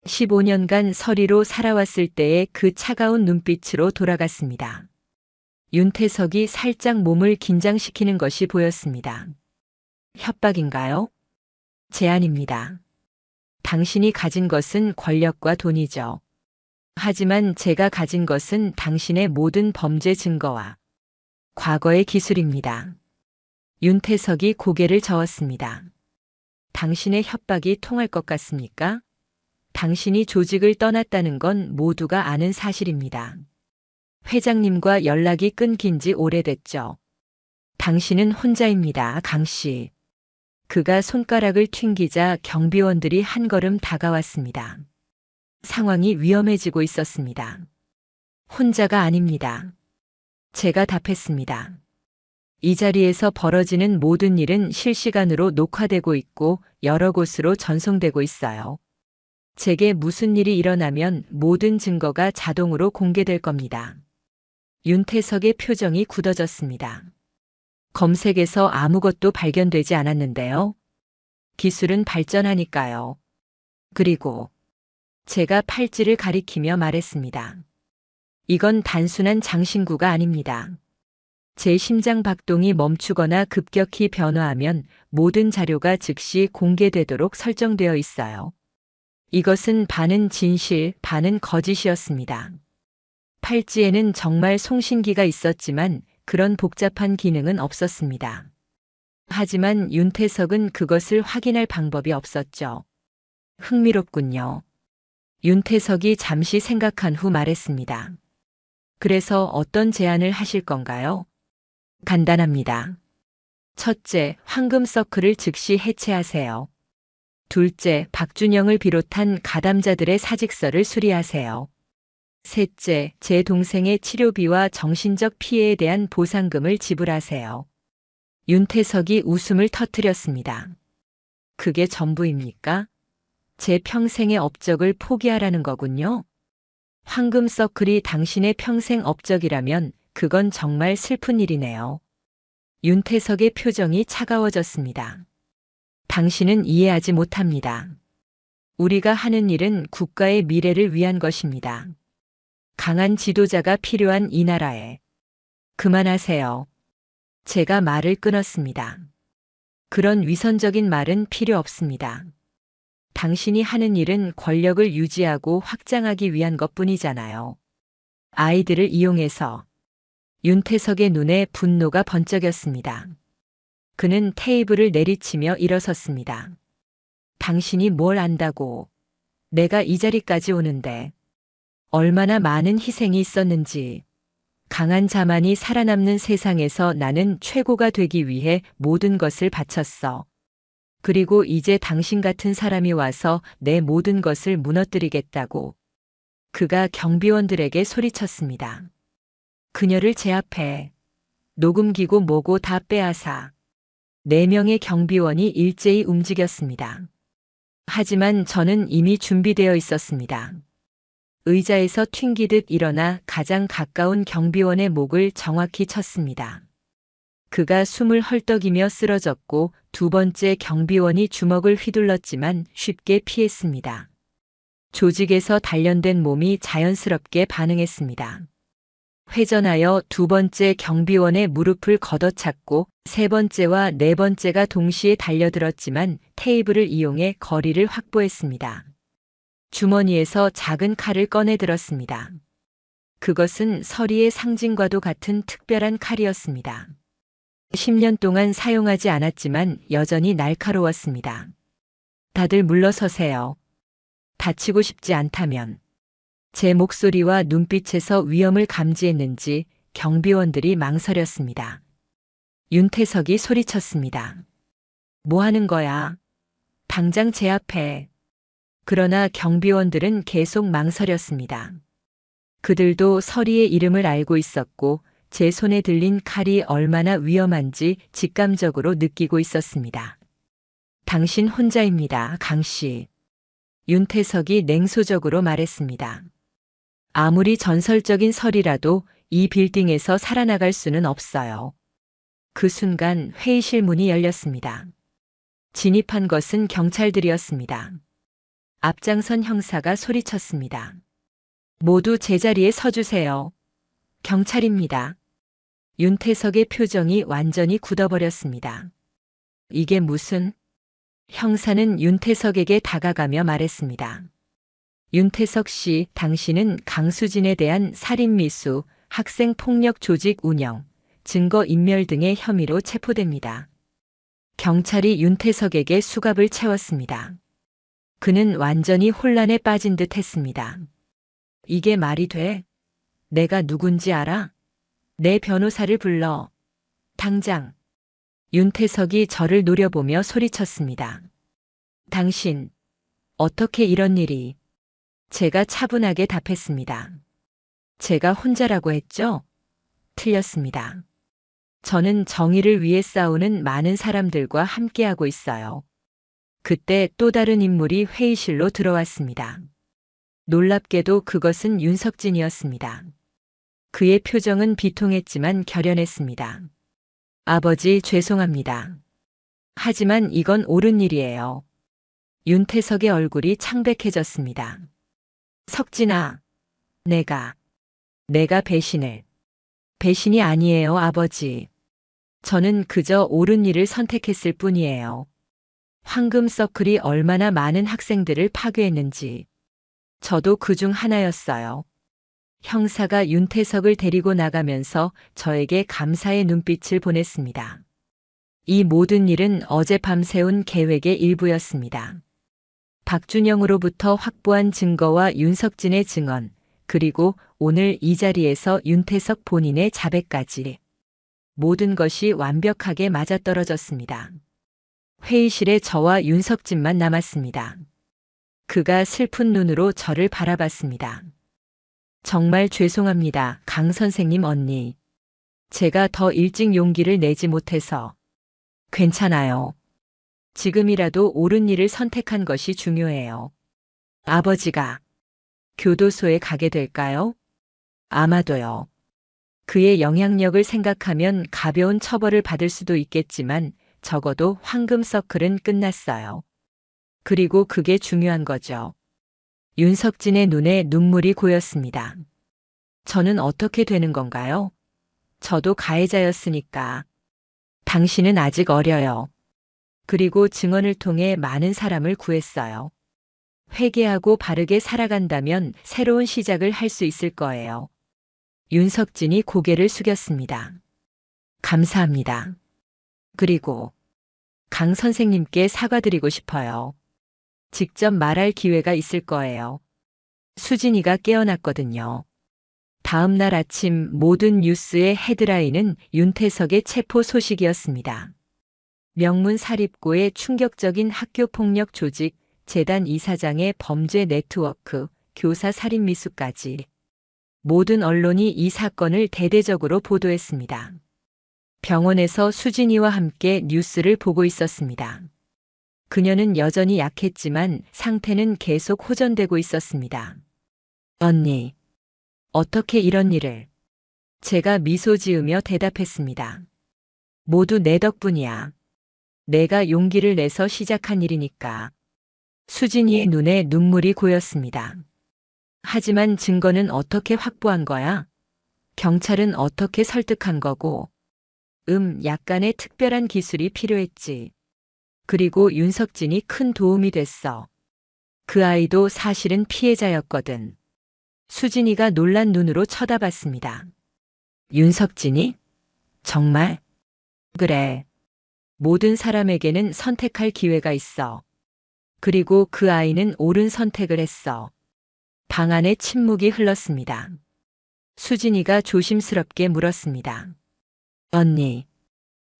15년간 서리로 살아왔을 때의 그 차가운 눈빛으로 돌아갔습니다. 윤태석이 살짝 몸을 긴장시키는 것이 보였습니다. 협박인가요? 제안입니다. 당신이 가진 것은 권력과 돈이죠. 하지만 제가 가진 것은 당신의 모든 범죄 증거와 과거의 기술입니다. 윤태석이 고개를 저었습니다. 당신의 협박이 통할 것 같습니까? 당신이 조직을 떠났다는 건 모두가 아는 사실입니다. 회장님과 연락이 끊긴 지 오래됐죠. 당신은 혼자입니다, 강씨. 그가 손가락을 튕기자 경비원들이 한 걸음 다가왔습니다. 상황이 위험해지고 있었습니다. 혼자가 아닙니다. 제가 답했습니다. 이 자리에서 벌어지는 모든 일은 실시간으로 녹화되고 있고 여러 곳으로 전송되고 있어요. 제게 무슨 일이 일어나면 모든 증거가 자동으로 공개될 겁니다. 윤태석의 표정이 굳어졌습니다. 검색에서 아무것도 발견되지 않았는데요. 기술은 발전하니까요. 그리고 제가 팔찌를 가리키며 말했습니다. 이건 단순한 장신구가 아닙니다. 제 심장 박동이 멈추거나 급격히 변화하면 모든 자료가 즉시 공개되도록 설정되어 있어요. 이것은 반은 진실, 반은 거짓이었습니다. 팔찌에는 정말 송신기가 있었지만 그런 복잡한 기능은 없었습니다. 하지만 윤태석은 그것을 확인할 방법이 없었죠. 흥미롭군요. 윤태석이 잠시 생각한 후 말했습니다. 그래서 어떤 제안을 하실 건가요? 간단합니다. 첫째, 황금서클을 즉시 해체하세요. 둘째, 박준영을 비롯한 가담자들의 사직서를 수리하세요. 셋째, 제 동생의 치료비와 정신적 피해에 대한 보상금을 지불하세요. 윤태석이 웃음을 터뜨렸습니다. 그게 전부입니까? 제 평생의 업적을 포기하라는 거군요. 황금서클이 당신의 평생 업적이라면 그건 정말 슬픈 일이네요. 윤태석의 표정이 차가워졌습니다. 당신은 이해하지 못합니다. 우리가 하는 일은 국가의 미래를 위한 것입니다. 강한 지도자가 필요한 이 나라에. 그만하세요. 제가 말을 끊었습니다. 그런 위선적인 말은 필요 없습니다. 당신이 하는 일은 권력을 유지하고 확장하기 위한 것뿐이잖아요. 아이들을 이용해서. 윤태석의 눈에 분노가 번쩍였습니다. 그는 테이블을 내리치며 일어섰습니다. 당신이 뭘 안다고. 내가 이 자리까지 오는데 얼마나 많은 희생이 있었는지. 강한 자만이 살아남는 세상에서 나는 최고가 되기 위해 모든 것을 바쳤어. 그리고 이제 당신 같은 사람이 와서 내 모든 것을 무너뜨리겠다고. 그가 경비원들에게 소리쳤습니다. 그녀를 제압해. 녹음기고 뭐고 다 빼앗아. 4명의 경비원이 일제히 움직였습니다. 하지만 저는 이미 준비되어 있었습니다. 의자에서 튕기듯 일어나 가장 가까운 경비원의 목을 정확히 쳤습니다. 그가 숨을 헐떡이며 쓰러졌고 2번째 경비원이 주먹을 휘둘렀지만 쉽게 피했습니다. 조직에서 단련된 몸이 자연스럽게 반응했습니다. 회전하여 2번째 경비원의 무릎을 걷어찼고 3번째와 4번째가 동시에 달려들었지만 테이블을 이용해 거리를 확보했습니다. 주머니에서 작은 칼을 꺼내 들었습니다. 그것은 서리의 상징과도 같은 특별한 칼이었습니다. 10년 동안 사용하지 않았지만 여전히 날카로웠습니다. 다들 물러서세요. 다치고 싶지 않다면. 제 목소리와 눈빛에서 위험을 감지했는지 경비원들이 망설였습니다. 윤태석이 소리쳤습니다. 뭐 하는 거야? 당장 제압해. 그러나 경비원들은 계속 망설였습니다. 그들도 서리의 이름을 알고 있었고 제 손에 들린 칼이 얼마나 위험한지 직감적으로 느끼고 있었습니다. 당신 혼자입니다, 강씨. 윤태석이 냉소적으로 말했습니다. 아무리 전설적인 설이라도 이 빌딩에서 살아나갈 수는 없어요. 그 순간 회의실 문이 열렸습니다. 진입한 것은 경찰들이었습니다. 앞장선 형사가 소리쳤습니다. 모두 제자리에 서주세요. 경찰입니다. 윤태석의 표정이 완전히 굳어버렸습니다. 이게 무슨? 형사는 윤태석에게 다가가며 말했습니다. 윤태석 씨, 당신은 강수진에 대한 살인미수, 학생폭력 조직 운영, 증거인멸 등의 혐의로 체포됩니다. 경찰이 윤태석에게 수갑을 채웠습니다. 그는 완전히 혼란에 빠진 듯 했습니다. 이게 말이 돼? 내가 누군지 알아? 내 변호사를 불러. 당장. 윤태석이 저를 노려보며 소리쳤습니다. 당신, 어떻게 이런 일이? 제가 차분하게 답했습니다. 제가 혼자라고 했죠? 틀렸습니다. 저는 정의를 위해 싸우는 많은 사람들과 함께하고 있어요. 그때 또 다른 인물이 회의실로 들어왔습니다. 놀랍게도 그것은 윤석진이었습니다. 그의 표정은 비통했지만 결연했습니다. 아버지, 죄송합니다. 하지만 이건 옳은 일이에요. 윤태석의 얼굴이 창백해졌습니다. 석진아, 내가 배신을. 배신이 아니에요, 아버지. 저는 그저 옳은 일을 선택했을 뿐이에요. 황금 서클이 얼마나 많은 학생들을 파괴했는지. 저도 그중 하나였어요. 형사가 윤태석을 데리고 나가면서 저에게 감사의 눈빛을 보냈습니다. 이 모든 일은 어젯밤 세운 계획의 일부였습니다. 박준영으로부터 확보한 증거와 윤석진의 증언, 그리고 오늘 이 자리에서 윤태석 본인의 자백까지. 모든 것이 완벽하게 맞아떨어졌습니다. 회의실에 저와 윤석진만 남았습니다. 그가 슬픈 눈으로 저를 바라봤습니다. 정말 죄송합니다, 강 선생님 언니. 제가 더 일찍 용기를 내지 못해서. 괜찮아요. 지금이라도 옳은 일을 선택한 것이 중요해요. 아버지가 교도소에 가게 될까요? 아마도요. 그의 영향력을 생각하면 가벼운 처벌을 받을 수도 있겠지만 적어도 황금 서클은 끝났어요. 그리고 그게 중요한 거죠. 윤석진의 눈에 눈물이 고였습니다. 저는 어떻게 되는 건가요? 저도 가해자였으니까. 당신은 아직 어려요. 그리고 증언을 통해 많은 사람을 구했어요. 회개하고 바르게 살아간다면 새로운 시작을 할 수 있을 거예요. 윤석진이 고개를 숙였습니다. 감사합니다. 그리고 강 선생님께 사과드리고 싶어요. 직접 말할 기회가 있을 거예요. 수진이가 깨어났거든요. 다음 날 아침 모든 뉴스의 헤드라인은 윤태석의 체포 소식이었습니다. 명문 사립고의 충격적인 학교폭력 조직, 재단 이사장의 범죄 네트워크, 교사 살인 미수까지 모든 언론이 이 사건을 대대적으로 보도했습니다. 병원에서 수진이와 함께 뉴스를 보고 있었습니다. 그녀는 여전히 약했지만 상태는 계속 호전되고 있었습니다. 언니, 어떻게 이런 일을? 제가 미소 지으며 대답했습니다. 모두 내 덕분이야. 내가 용기를 내서 시작한 일이니까. 수진이의 눈에 눈물이 고였습니다. 하지만 증거는 어떻게 확보한 거야? 경찰은 어떻게 설득한 거고? 약간의 특별한 기술이 필요했지. 그리고 윤석진이 큰 도움이 됐어. 그 아이도 사실은 피해자였거든. 수진이가 놀란 눈으로 쳐다봤습니다. 윤석진이? 정말? 그래. 모든 사람에게는 선택할 기회가 있어. 그리고 그 아이는 옳은 선택을 했어. 방 안에 침묵이 흘렀습니다. 수진이가 조심스럽게 물었습니다. 언니,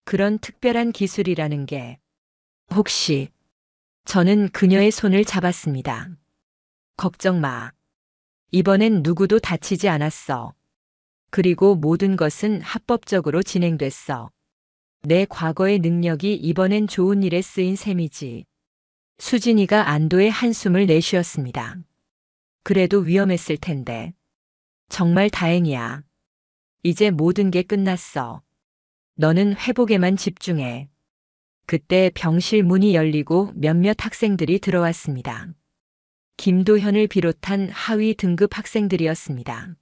그런 특별한 기술이라는 게 혹시? 저는 그녀의 손을 잡았습니다. 걱정 마. 이번엔 누구도 다치지 않았어. 그리고 모든 것은 합법적으로 진행됐어. 내 과거의 능력이 이번엔 좋은 일에 쓰인 셈이지. 수진이가 안도의 한숨을 내쉬었습니다. 그래도 위험했을 텐데. 정말 다행이야. 이제 모든 게 끝났어. 너는 회복에만 집중해. 그때 병실 문이 열리고 몇몇 학생들이 들어왔습니다. 김도현을 비롯한 하위 등급 학생들이었습니다.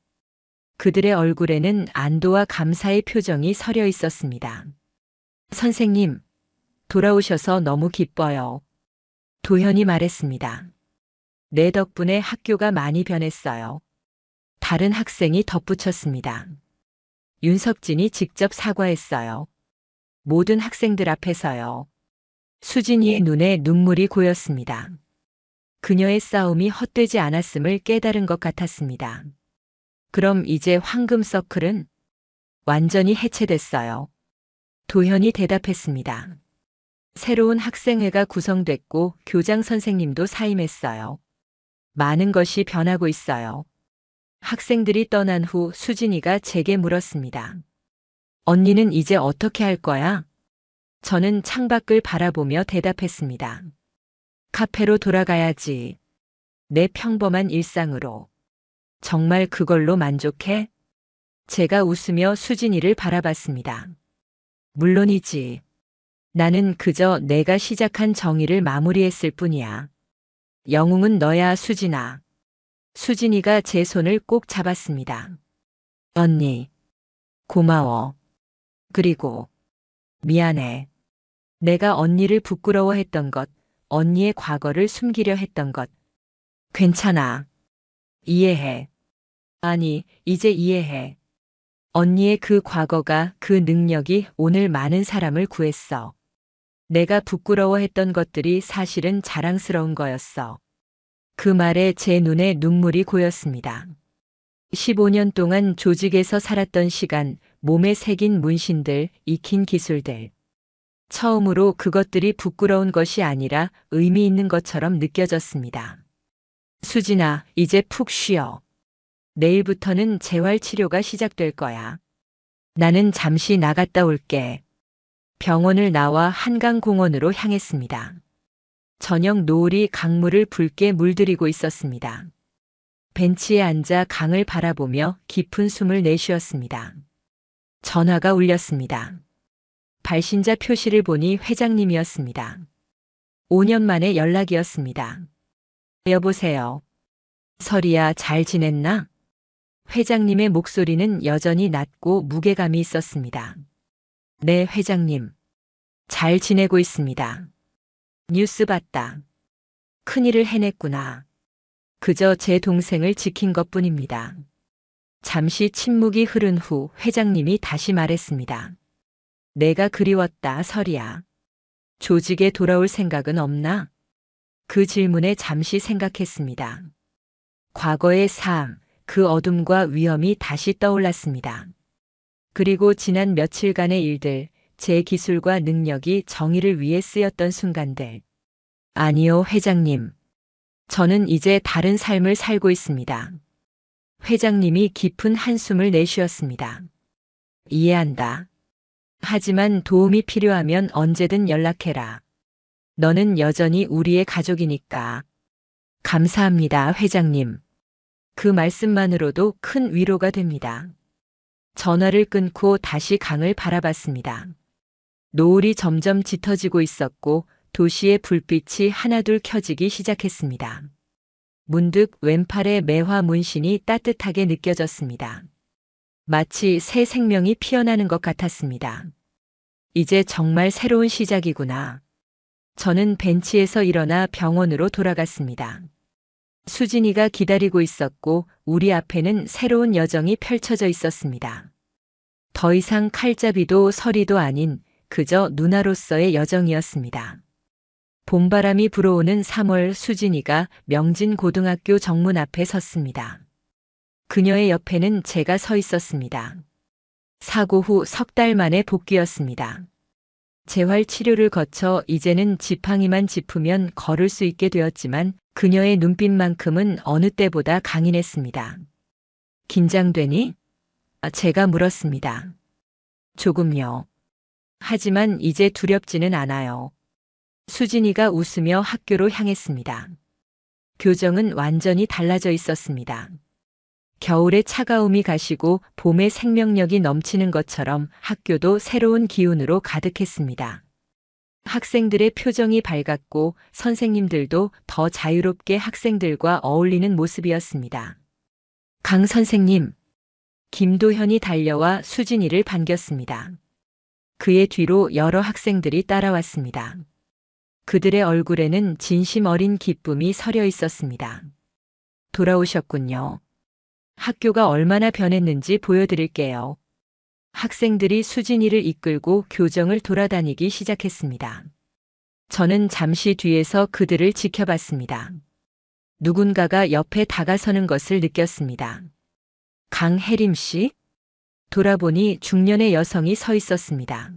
그들의 얼굴에는 안도와 감사의 표정이 서려 있었습니다. 선생님, 돌아오셔서 너무 기뻐요. 도현이 말했습니다. 내 덕분에 학교가 많이 변했어요. 다른 학생이 덧붙였습니다. 윤석진이 직접 사과했어요. 모든 학생들 앞에서요. 수진이의 눈에 눈물이 고였습니다. 그녀의 싸움이 헛되지 않았음을 깨달은 것 같았습니다. 그럼 이제 황금 서클은 완전히 해체됐어요. 도현이 대답했습니다. 새로운 학생회가 구성됐고 교장 선생님도 사임했어요. 많은 것이 변하고 있어요. 학생들이 떠난 후 수진이가 제게 물었습니다. 언니는 이제 어떻게 할 거야? 저는 창밖을 바라보며 대답했습니다. 카페로 돌아가야지. 내 평범한 일상으로. 정말 그걸로 만족해? 제가 웃으며 수진이를 바라봤습니다. 물론이지. 나는 그저 내가 시작한 정의를 마무리했을 뿐이야. 영웅은 너야, 수진아. 수진이가 제 손을 꼭 잡았습니다. 언니, 고마워. 그리고 미안해. 내가 언니를 부끄러워했던 것, 언니의 과거를 숨기려 했던 것. 괜찮아. 이해해. 아니, 이제 이해해. 언니의 그 과거가, 그 능력이 오늘 많은 사람을 구했어. 내가 부끄러워했던 것들이 사실은 자랑스러운 거였어. 그 말에 제 눈에 눈물이 고였습니다. 15년 동안 조직에서 살았던 시간, 몸에 새긴 문신들, 익힌 기술들. 처음으로 그것들이 부끄러운 것이 아니라 의미 있는 것처럼 느껴졌습니다. 수진아, 이제 푹 쉬어. 내일부터는 재활치료가 시작될 거야. 나는 잠시 나갔다 올게. 병원을 나와 한강공원으로 향했습니다. 저녁 노을이 강물을 붉게 물들이고 있었습니다. 벤치에 앉아 강을 바라보며 깊은 숨을 내쉬었습니다. 전화가 울렸습니다. 발신자 표시를 보니 회장님이었습니다. 5년 만에 연락이었습니다. 여보세요. 설이야, 잘 지냈나? 회장님의 목소리는 여전히 낮고 무게감이 있었습니다. 네, 회장님. 잘 지내고 있습니다. 뉴스 봤다. 큰일을 해냈구나. 그저 제 동생을 지킨 것뿐입니다. 잠시 침묵이 흐른 후 회장님이 다시 말했습니다. 내가 그리웠다, 설이야. 조직에 돌아올 생각은 없나? 그 질문에 잠시 생각했습니다. 과거의 삶, 그 어둠과 위험이 다시 떠올랐습니다. 그리고 지난 며칠간의 일들, 제 기술과 능력이 정의를 위해 쓰였던 순간들. 아니요, 회장님. 저는 이제 다른 삶을 살고 있습니다. 회장님이 깊은 한숨을 내쉬었습니다. 이해한다. 하지만 도움이 필요하면 언제든 연락해라. 너는 여전히 우리의 가족이니까. 감사합니다, 회장님. 그 말씀만으로도 큰 위로가 됩니다. 전화를 끊고 다시 강을 바라봤습니다. 노을이 점점 짙어지고 있었고 도시의 불빛이 하나둘 켜지기 시작했습니다. 문득 왼팔의 매화 문신이 따뜻하게 느껴졌습니다. 마치 새 생명이 피어나는 것 같았습니다. 이제 정말 새로운 시작이구나. 저는 벤치에서 일어나 병원으로 돌아갔습니다. 수진이가 기다리고 있었고 우리 앞에는 새로운 여정이 펼쳐져 있었습니다. 더 이상 칼잡이도 서리도 아닌 그저 누나로서의 여정이었습니다. 봄바람이 불어오는 3월 수진이가 명진고등학교 정문 앞에 섰습니다. 그녀의 옆에는 제가 서 있었습니다. 사고 후 석 달 만에 복귀였습니다. 재활 치료를 거쳐 이제는 지팡이만 짚으면 걸을 수 있게 되었지만 그녀의 눈빛만큼은 어느 때보다 강인했습니다. 긴장되니? 제가 물었습니다. 조금요. 하지만 이제 두렵지는 않아요. 수진이가 웃으며 학교로 향했습니다. 교정은 완전히 달라져 있었습니다. 겨울의 차가움이 가시고 봄의 생명력이 넘치는 것처럼 학교도 새로운 기운으로 가득했습니다. 학생들의 표정이 밝았고 선생님들도 더 자유롭게 학생들과 어울리는 모습이었습니다. 강 선생님, 김도현이 달려와 수진이를 반겼습니다. 그의 뒤로 여러 학생들이 따라왔습니다. 그들의 얼굴에는 진심 어린 기쁨이 서려 있었습니다. 돌아오셨군요. 학교가 얼마나 변했는지 보여드릴게요. 학생들이 수진이를 이끌고 교정을 돌아다니기 시작했습니다. 저는 잠시 뒤에서 그들을 지켜봤습니다. 누군가가 옆에 다가서는 것을 느꼈습니다. 강혜림 씨? 돌아보니 중년의 여성이 서 있었습니다.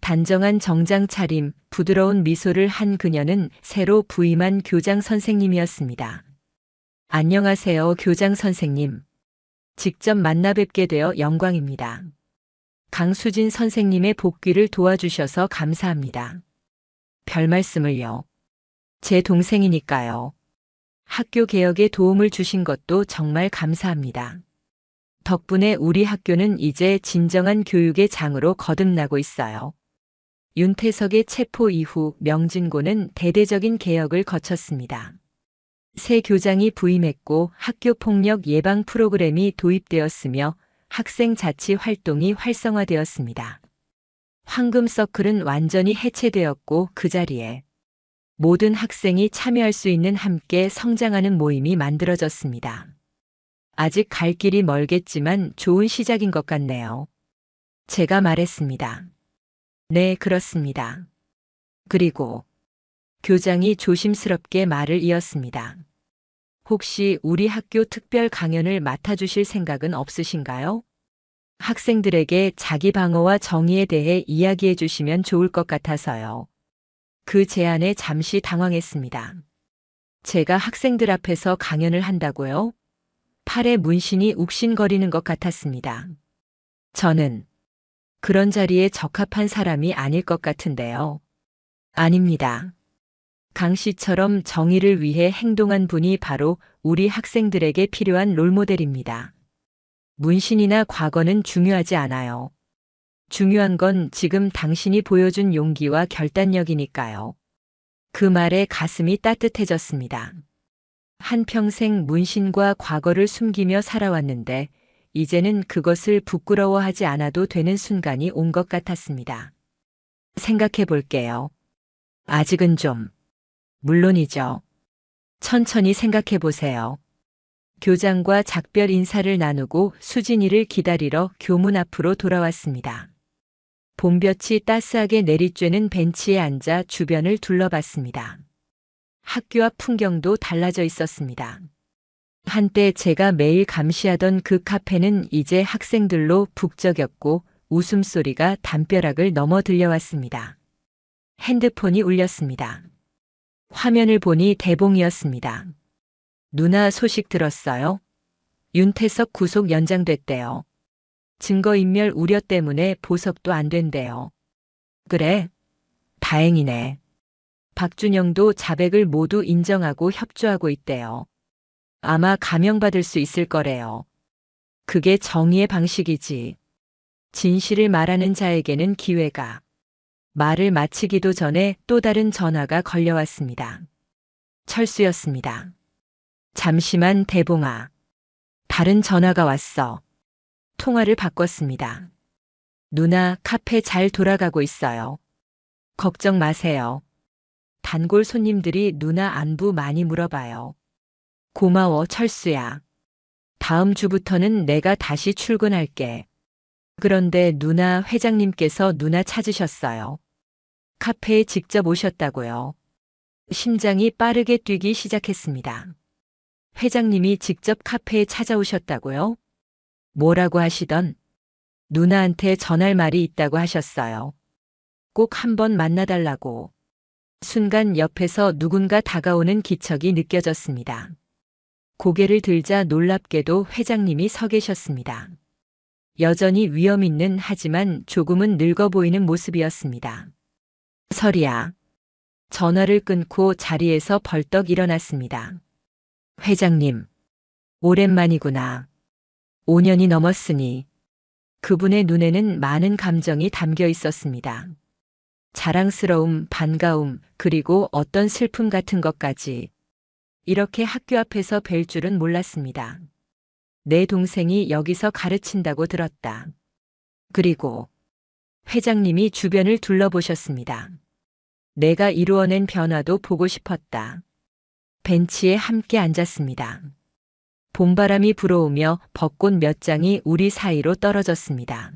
단정한 정장 차림, 부드러운 미소를 한 그녀는 새로 부임한 교장 선생님이었습니다. 안녕하세요, 교장 선생님. 직접 만나 뵙게 되어 영광입니다. 강수진 선생님의 복귀를 도와주셔서 감사합니다. 별 말씀을요. 제 동생이니까요. 학교 개혁에 도움을 주신 것도 정말 감사합니다. 덕분에 우리 학교는 이제 진정한 교육의 장으로 거듭나고 있어요. 윤태석의 체포 이후 명진고는 대대적인 개혁을 거쳤습니다. 새 교장이 부임했고 학교 폭력 예방 프로그램이 도입되었으며 학생 자치 활동이 활성화되었습니다. 황금 서클은 완전히 해체되었고 그 자리에 모든 학생이 참여할 수 있는 함께 성장하는 모임이 만들어졌습니다. 아직 갈 길이 멀겠지만 좋은 시작인 것 같네요. 제가 말했습니다. 네, 그렇습니다. 그리고 교장이 조심스럽게 말을 이었습니다. 혹시 우리 학교 특별 강연을 맡아주실 생각은 없으신가요? 학생들에게 자기 방어와 정의에 대해 이야기해 주시면 좋을 것 같아서요. 그 제안에 잠시 당황했습니다. 제가 학생들 앞에서 강연을 한다고요? 팔에 문신이 욱신거리는 것 같았습니다. 저는 그런 자리에 적합한 사람이 아닐 것 같은데요. 아닙니다. 강 씨처럼 정의를 위해 행동한 분이 바로 우리 학생들에게 필요한 롤모델입니다. 문신이나 과거는 중요하지 않아요. 중요한 건 지금 당신이 보여준 용기와 결단력이니까요. 그 말에 가슴이 따뜻해졌습니다. 한평생 문신과 과거를 숨기며 살아왔는데 이제는 그것을 부끄러워하지 않아도 되는 순간이 온 것 같았습니다. 생각해 볼게요. 아직은 좀. 물론이죠. 천천히 생각해 보세요. 교장과 작별 인사를 나누고 수진이를 기다리러 교문 앞으로 돌아왔습니다. 봄볕이 따스하게 내리쬐는 벤치에 앉아 주변을 둘러봤습니다. 학교 앞 풍경도 달라져 있었습니다. 한때 제가 매일 감시하던 그 카페는 이제 학생들로 북적였고 웃음소리가 담벼락을 넘어 들려왔습니다. 핸드폰이 울렸습니다. 화면을 보니 대봉이었습니다. 누나 소식 들었어요? 윤태석 구속 연장됐대요. 증거인멸 우려 때문에 보석도 안 된대요. 그래? 다행이네. 박준영도 자백을 모두 인정하고 협조하고 있대요. 아마 감형받을 수 있을 거래요. 그게 정의의 방식이지. 진실을 말하는 자에게는 기회가. 말을 마치기도 전에 또 다른 전화가 걸려왔습니다. 철수였습니다. 잠시만 대봉아. 다른 전화가 왔어. 통화를 바꿨습니다. 누나 카페 잘 돌아가고 있어요. 걱정 마세요. 단골 손님들이 누나 안부 많이 물어봐요. 고마워 철수야. 다음 주부터는 내가 다시 출근할게. 그런데 누나 회장님께서 누나 찾으셨어요. 카페에 직접 오셨다고요. 심장이 빠르게 뛰기 시작했습니다. 회장님이 직접 카페에 찾아오셨다고요? 뭐라고 하시던? 누나한테 전할 말이 있다고 하셨어요. 꼭 한번 만나달라고. 순간 옆에서 누군가 다가오는 기척이 느껴졌습니다. 고개를 들자 놀랍게도 회장님이 서 계셨습니다. 여전히 위험 있는 하지만 조금은 늙어 보이는 모습이었습니다. 설이야. 전화를 끊고 자리에서 벌떡 일어났습니다. 회장님. 오랜만이구나. 5년이 넘었으니. 그분의 눈에는 많은 감정이 담겨 있었습니다. 자랑스러움, 반가움, 그리고 어떤 슬픔 같은 것까지. 이렇게 학교 앞에서 뵐 줄은 몰랐습니다. 내 동생이 여기서 가르친다고 들었다. 그리고 회장님이 주변을 둘러보셨습니다. 내가 이루어낸 변화도 보고 싶었다. 벤치에 함께 앉았습니다. 봄바람이 불어오며 벚꽃 몇 장이 우리 사이로 떨어졌습니다.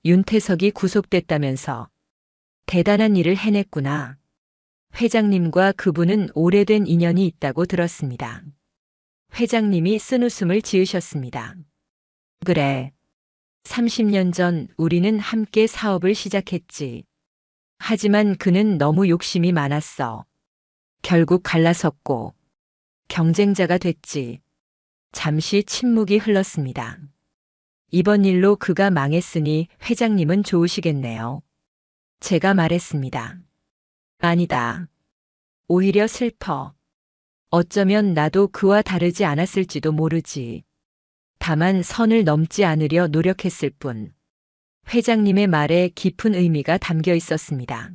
윤태석이 구속됐다면서 대단한 일을 해냈구나. 회장님과 그분은 오래된 인연이 있다고 들었습니다. 회장님이 쓴웃음을 지으셨습니다. 그래. 30년 전 우리는 함께 사업을 시작했지. 하지만 그는 너무 욕심이 많았어. 결국 갈라섰고 경쟁자가 됐지. 잠시 침묵이 흘렀습니다. 이번 일로 그가 망했으니 회장님은 좋으시겠네요. 제가 말했습니다. 아니다. 오히려 슬퍼. 어쩌면 나도 그와 다르지 않았을지도 모르지. 다만 선을 넘지 않으려 노력했을 뿐. 회장님의 말에 깊은 의미가 담겨 있었습니다.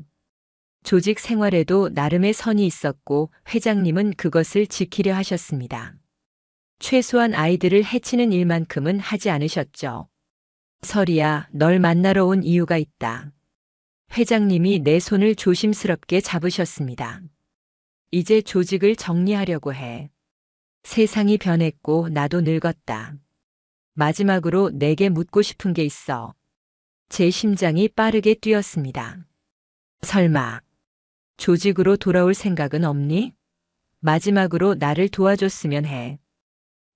조직 생활에도 나름의 선이 있었고 회장님은 그것을 지키려 하셨습니다. 최소한 아이들을 해치는 일만큼은 하지 않으셨죠. 설이야, 널 만나러 온 이유가 있다. 회장님이 내 손을 조심스럽게 잡으셨습니다. 이제 조직을 정리하려고 해. 세상이 변했고 나도 늙었다. 마지막으로 내게 묻고 싶은 게 있어. 제 심장이 빠르게 뛰었습니다. 설마 조직으로 돌아올 생각은 없니? 마지막으로 나를 도와줬으면 해.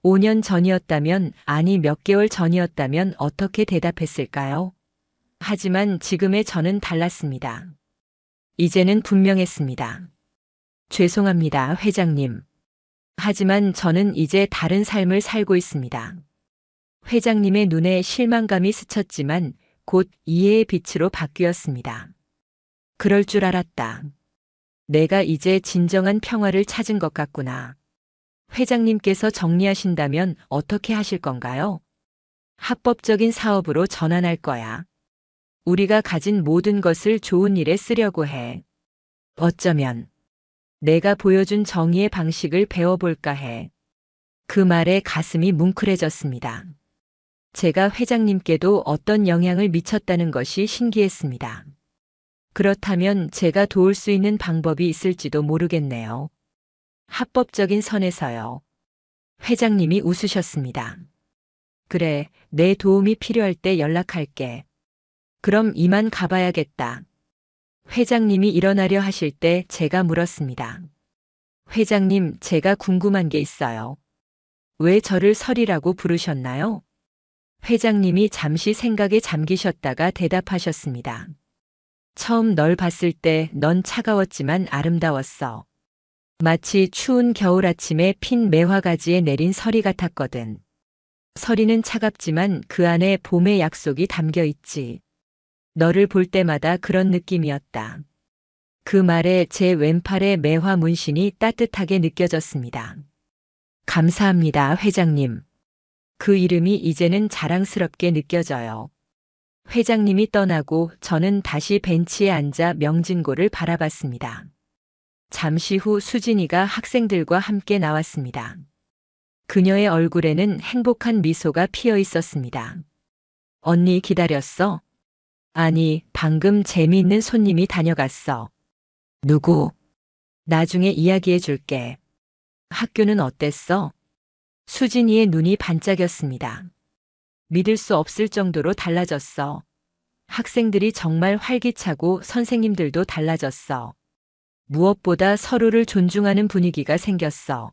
5년 전이었다면, 아니 몇 개월 전이었다면 어떻게 대답했을까요? 하지만 지금의 저는 달랐습니다. 이제는 분명했습니다. 죄송합니다, 회장님. 하지만 저는 이제 다른 삶을 살고 있습니다. 회장님의 눈에 실망감이 스쳤지만 곧 이해의 빛으로 바뀌었습니다. 그럴 줄 알았다. 내가 이제 진정한 평화를 찾은 것 같구나. 회장님께서 정리하신다면 어떻게 하실 건가요? 합법적인 사업으로 전환할 거야. 우리가 가진 모든 것을 좋은 일에 쓰려고 해. 어쩌면 내가 보여준 정의의 방식을 배워볼까 해. 그 말에 가슴이 뭉클해졌습니다. 제가 회장님께도 어떤 영향을 미쳤다는 것이 신기했습니다. 그렇다면 제가 도울 수 있는 방법이 있을지도 모르겠네요. 합법적인 선에서요. 회장님이 웃으셨습니다. 그래, 내 도움이 필요할 때 연락할게. 그럼 이만 가봐야겠다. 회장님이 일어나려 하실 때 제가 물었습니다. 회장님, 제가 궁금한 게 있어요. 왜 저를 설이라고 부르셨나요? 회장님이 잠시 생각에 잠기셨다가 대답하셨습니다. 처음 널 봤을 때 넌 차가웠지만 아름다웠어. 마치 추운 겨울 아침에 핀 매화가지에 내린 서리 같았거든. 서리는 차갑지만 그 안에 봄의 약속이 담겨 있지. 너를 볼 때마다 그런 느낌이었다. 그 말에 제 왼팔의 매화 문신이 따뜻하게 느껴졌습니다. 감사합니다, 회장님. 그 이름이 이제는 자랑스럽게 느껴져요. 회장님이 떠나고 저는 다시 벤치에 앉아 명진고를 바라봤습니다. 잠시 후 수진이가 학생들과 함께 나왔습니다. 그녀의 얼굴에는 행복한 미소가 피어 있었습니다. 언니 기다렸어? 아니, 방금 재미있는 손님이 다녀갔어. 누구? 나중에 이야기해 줄게. 학교는 어땠어? 수진이의 눈이 반짝였습니다. 믿을 수 없을 정도로 달라졌어. 학생들이 정말 활기차고 선생님들도 달라졌어. 무엇보다 서로를 존중하는 분위기가 생겼어.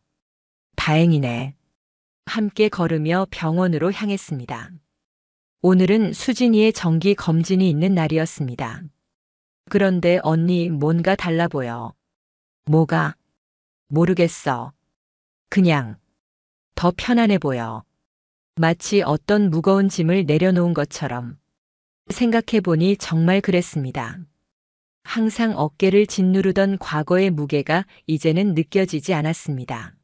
다행이네. 함께 걸으며 병원으로 향했습니다. 오늘은 수진이의 정기 검진이 있는 날이었습니다. 그런데 언니 뭔가 달라 보여. 뭐가? 모르겠어. 그냥 더 편안해 보여. 마치 어떤 무거운 짐을 내려놓은 것처럼. 생각해보니 정말 그랬습니다. 항상 어깨를 짓누르던 과거의 무게가 이제는 느껴지지 않았습니다.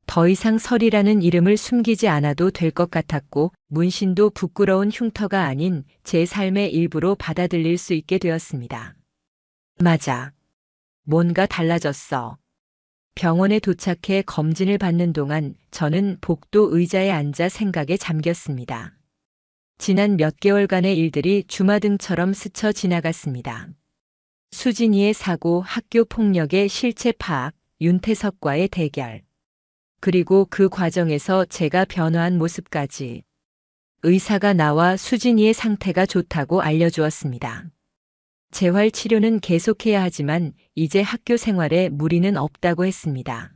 더 이상 설이라는 이름을 숨기지 않아도 될 것 같았고 문신도 부끄러운 흉터가 아닌 제 삶의 일부로 받아들일 수 있게 되었습니다. 맞아. 뭔가 달라졌어. 병원에 도착해 검진을 받는 동안 저는 복도 의자에 앉아 생각에 잠겼습니다. 지난 몇 개월간의 일들이 주마등처럼 스쳐 지나갔습니다. 수진이의 사고, 학교 폭력의 실체 파악, 윤태석과의 대결. 그리고 그 과정에서 제가 변화한 모습까지. 의사가 나와 수진이의 상태가 좋다고 알려주었습니다. 재활 치료는 계속해야 하지만 이제 학교 생활에 무리는 없다고 했습니다.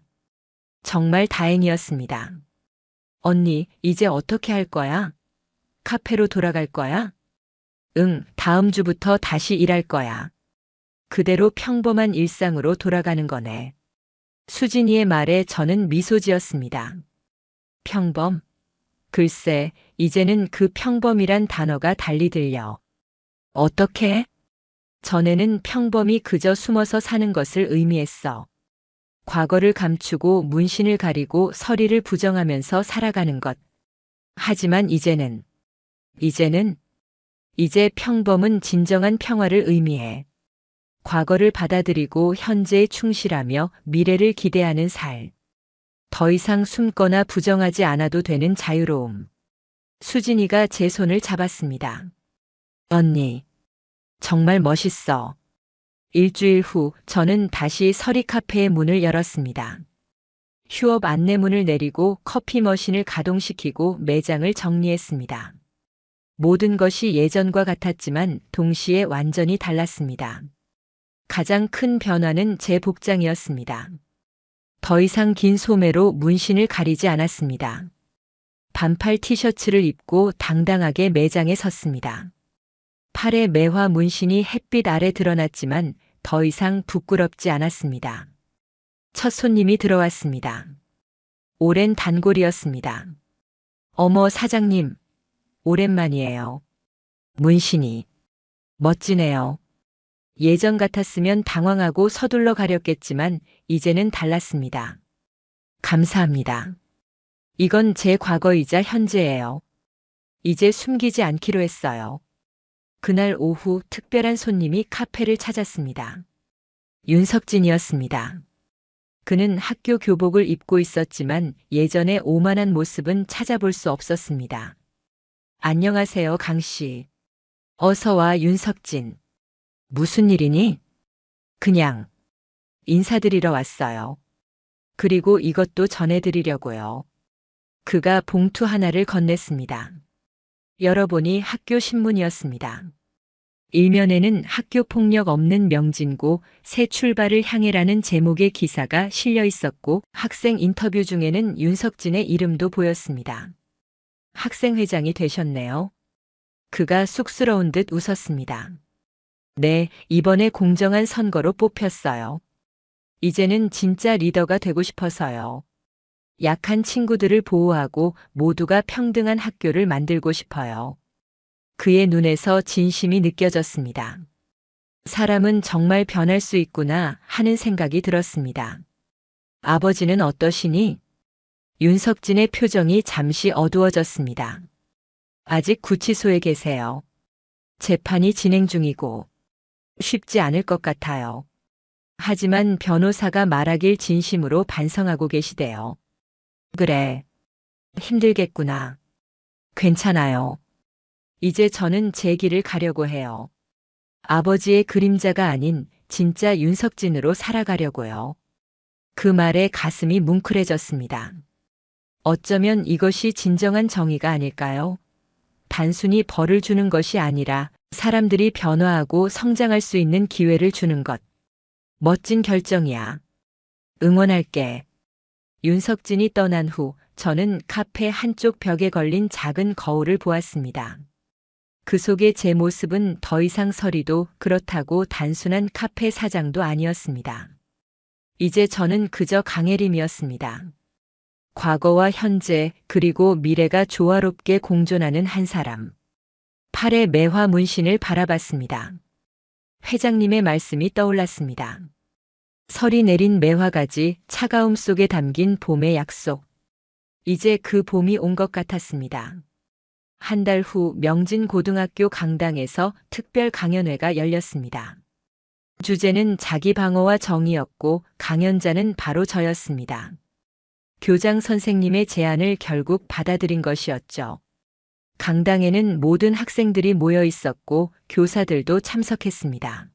정말 다행이었습니다. 언니, 이제 어떻게 할 거야? 카페로 돌아갈 거야? 응, 다음 주부터 다시 일할 거야. 그대로 평범한 일상으로 돌아가는 거네. 수진이의 말에 저는 미소 지었습니다. 평범? 글쎄, 이제는 그 평범이란 단어가 달리 들려. 어떻게? 전에는 평범이 그저 숨어서 사는 것을 의미했어. 과거를 감추고 문신을 가리고 서리를 부정하면서 살아가는 것. 하지만 이제 평범은 진정한 평화를 의미해. 과거를 받아들이고 현재에 충실하며 미래를 기대하는 살. 더 이상 숨거나 부정하지 않아도 되는 자유로움. 수진이가 제 손을 잡았습니다. 언니, 정말 멋있어. 일주일 후 저는 다시 서리 카페의 문을 열었습니다. 휴업 안내문을 내리고 커피 머신을 가동시키고 매장을 정리했습니다. 모든 것이 예전과 같았지만 동시에 완전히 달랐습니다. 가장 큰 변화는 제 복장이었습니다. 더 이상 긴 소매로 문신을 가리지 않았습니다. 반팔 티셔츠를 입고 당당하게 매장에 섰습니다. 팔에 매화 문신이 햇빛 아래 드러났지만 더 이상 부끄럽지 않았습니다. 첫 손님이 들어왔습니다. 오랜 단골이었습니다. 어머 사장님, 오랜만이에요. 문신이 멋지네요. 예전 같았으면 당황하고 서둘러 가렸겠지만 이제는 달랐습니다. 감사합니다. 이건 제 과거이자 현재예요. 이제 숨기지 않기로 했어요. 그날 오후 특별한 손님이 카페를 찾았습니다. 윤석진이었습니다. 그는 학교 교복을 입고 있었지만 예전의 오만한 모습은 찾아볼 수 없었습니다. 안녕하세요, 강 씨. 어서 와, 윤석진. 무슨 일이니? 그냥 인사드리러 왔어요. 그리고 이것도 전해드리려고요. 그가 봉투 하나를 건넸습니다. 열어보니 학교 신문이었습니다. 일면에는 학교 폭력 없는 명진고 새 출발을 향해라는 제목의 기사가 실려 있었고 학생 인터뷰 중에는 윤석진의 이름도 보였습니다. 학생회장이 되셨네요. 그가 쑥스러운 듯 웃었습니다. 네, 이번에 공정한 선거로 뽑혔어요. 이제는 진짜 리더가 되고 싶어서요. 약한 친구들을 보호하고 모두가 평등한 학교를 만들고 싶어요. 그의 눈에서 진심이 느껴졌습니다. 사람은 정말 변할 수 있구나 하는 생각이 들었습니다. 아버지는 어떠시니? 윤석진의 표정이 잠시 어두워졌습니다. 아직 구치소에 계세요. 재판이 진행 중이고 쉽지 않을 것 같아요. 하지만 변호사가 말하길 진심으로 반성하고 계시대요. 그래. 힘들겠구나. 괜찮아요. 이제 저는 제 길을 가려고 해요. 아버지의 그림자가 아닌 진짜 윤석진으로 살아가려고요. 그 말에 가슴이 뭉클해졌습니다. 어쩌면 이것이 진정한 정의가 아닐까요? 단순히 벌을 주는 것이 아니라 사람들이 변화하고 성장할 수 있는 기회를 주는 것. 멋진 결정이야. 응원할게. 윤석진이 떠난 후 저는 카페 한쪽 벽에 걸린 작은 거울을 보았습니다. 그 속에 제 모습은 더 이상 서리도 그렇다고 단순한 카페 사장도 아니었습니다. 이제 저는 그저 강혜림이었습니다. 과거와 현재 그리고 미래가 조화롭게 공존하는 한 사람. 팔에 매화 문신을 바라봤습니다. 회장님의 말씀이 떠올랐습니다. 설이 내린 매화가지 차가움 속에 담긴 봄의 약속. 이제 그 봄이 온 것 같았습니다. 한 달 후 명진고등학교 강당에서 특별 강연회가 열렸습니다. 주제는 자기 방어와 정의였고 강연자는 바로 저였습니다. 교장 선생님의 제안을 결국 받아들인 것이었죠. 강당에는 모든 학생들이 모여 있었고 교사들도 참석했습니다.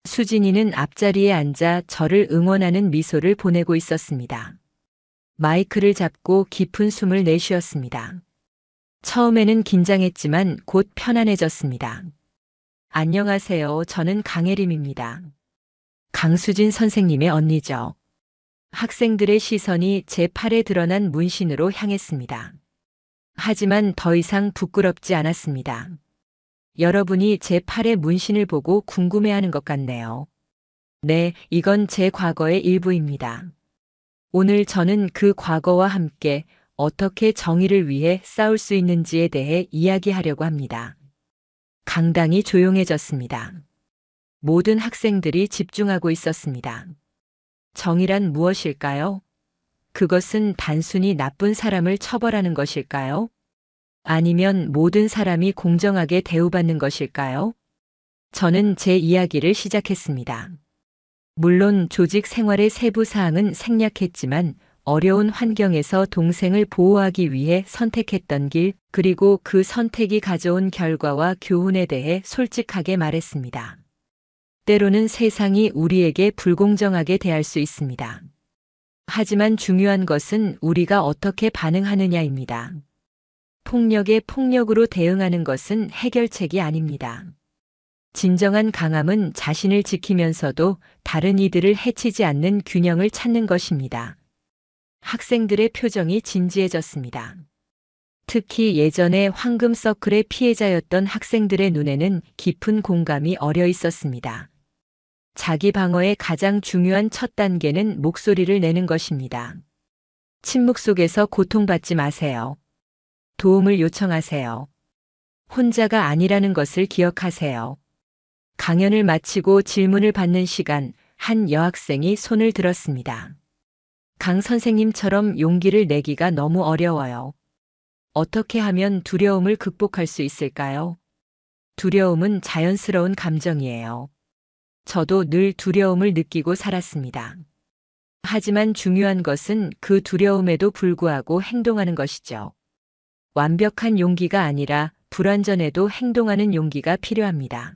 수진이는 앞자리에 앉아 저를 응원하는 미소를 보내고 있었습니다. 마이크를 잡고 깊은 숨을 내쉬었습니다. 처음에는 긴장했지만 곧 편안해졌습니다. 안녕하세요. 저는 강혜림입니다. 강수진 선생님의 언니죠. 학생들의 시선이 제 팔에 드러난 문신으로 향했습니다. 하지만 더 이상 부끄럽지 않았습니다. 여러분이 제 팔의 문신을 보고 궁금해하는 것 같네요. 네, 이건 제 과거의 일부입니다. 오늘 저는 그 과거와 함께 어떻게 정의를 위해 싸울 수 있는지에 대해 이야기하려고 합니다. 강당이 조용해졌습니다. 모든 학생들이 집중하고 있었습니다. 정의란 무엇일까요? 그것은 단순히 나쁜 사람을 처벌하는 것일까요? 아니면 모든 사람이 공정하게 대우받는 것일까요? 저는 제 이야기를 시작했습니다. 물론 조직 생활의 세부 사항은 생략했지만 어려운 환경에서 동생을 보호하기 위해 선택했던 길, 그리고 그 선택이 가져온 결과와 교훈에 대해 솔직하게 말했습니다. 때로는 세상이 우리에게 불공정하게 대할 수 있습니다. 하지만 중요한 것은 우리가 어떻게 반응하느냐입니다. 폭력에 폭력으로 대응하는 것은 해결책이 아닙니다. 진정한 강함은 자신을 지키면서도 다른 이들을 해치지 않는 균형을 찾는 것입니다. 학생들의 표정이 진지해졌습니다. 특히 예전에 황금 서클의 피해자였던 학생들의 눈에는 깊은 공감이 어려 있었습니다. 자기 방어의 가장 중요한 첫 단계는 목소리를 내는 것입니다. 침묵 속에서 고통받지 마세요. 도움을 요청하세요. 혼자가 아니라는 것을 기억하세요. 강연을 마치고 질문을 받는 시간, 한 여학생이 손을 들었습니다. 강 선생님처럼 용기를 내기가 너무 어려워요. 어떻게 하면 두려움을 극복할 수 있을까요? 두려움은 자연스러운 감정이에요. 저도 늘 두려움을 느끼고 살았습니다. 하지만 중요한 것은 그 두려움에도 불구하고 행동하는 것이죠. 완벽한 용기가 아니라 불완전해도 행동하는 용기가 필요합니다.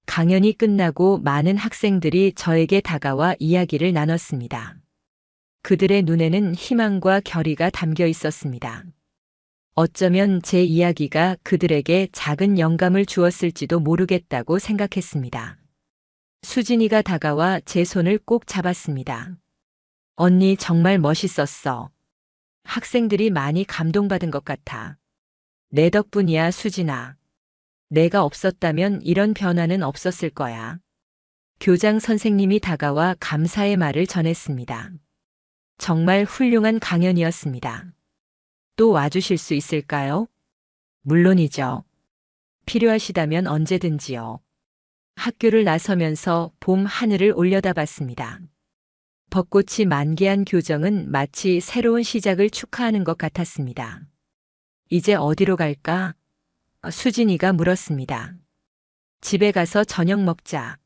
강연이 끝나고 많은 학생들이 저에게 다가와 이야기를 나눴습니다. 그들의 눈에는 희망과 결의가 담겨 있었습니다. 어쩌면 제 이야기가 그들에게 작은 영감을 주었을지도 모르겠다고 생각했습니다. 수진이가 다가와 제 손을 꼭 잡았습니다. 언니 정말 멋있었어. 학생들이 많이 감동받은 것 같아. 내 덕분이야, 수진아. 내가 없었다면 이런 변화는 없었을 거야. 교장 선생님이 다가와 감사의 말을 전했습니다. 정말 훌륭한 강연이었습니다. 또 와주실 수 있을까요? 물론이죠. 필요하시다면 언제든지요. 학교를 나서면서 봄 하늘을 올려다봤습니다. 벚꽃이 만개한 교정은 마치 새로운 시작을 축하하는 것 같았습니다. 이제 어디로 갈까? 수진이가 물었습니다. 집에 가서 저녁 먹자.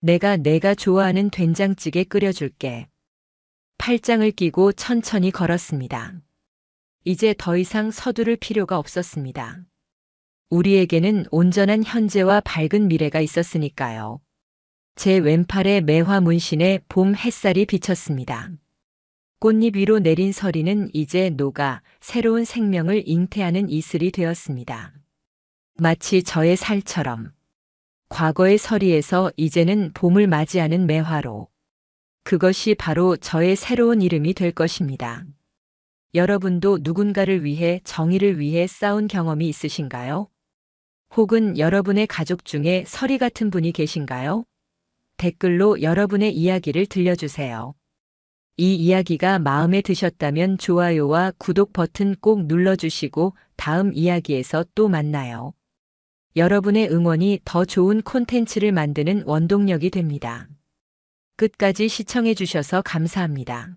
내가 좋아하는 된장찌개 끓여줄게. 팔짱을 끼고 천천히 걸었습니다. 이제 더 이상 서두를 필요가 없었습니다. 우리에게는 온전한 현재와 밝은 미래가 있었으니까요. 제 왼팔에 매화 문신에 봄 햇살이 비쳤습니다. 꽃잎 위로 내린 서리는 이제 녹아 새로운 생명을 잉태하는 이슬이 되었습니다. 마치 저의 살처럼. 과거의 서리에서 이제는 봄을 맞이하는 매화로. 그것이 바로 저의 새로운 이름이 될 것입니다. 여러분도 누군가를 위해 정의를 위해 싸운 경험이 있으신가요? 혹은 여러분의 가족 중에 서리 같은 분이 계신가요? 댓글로 여러분의 이야기를 들려주세요. 이 이야기가 마음에 드셨다면 좋아요와 구독 버튼 꼭 눌러주시고 다음 이야기에서 또 만나요. 여러분의 응원이 더 좋은 콘텐츠를 만드는 원동력이 됩니다. 끝까지 시청해주셔서 감사합니다.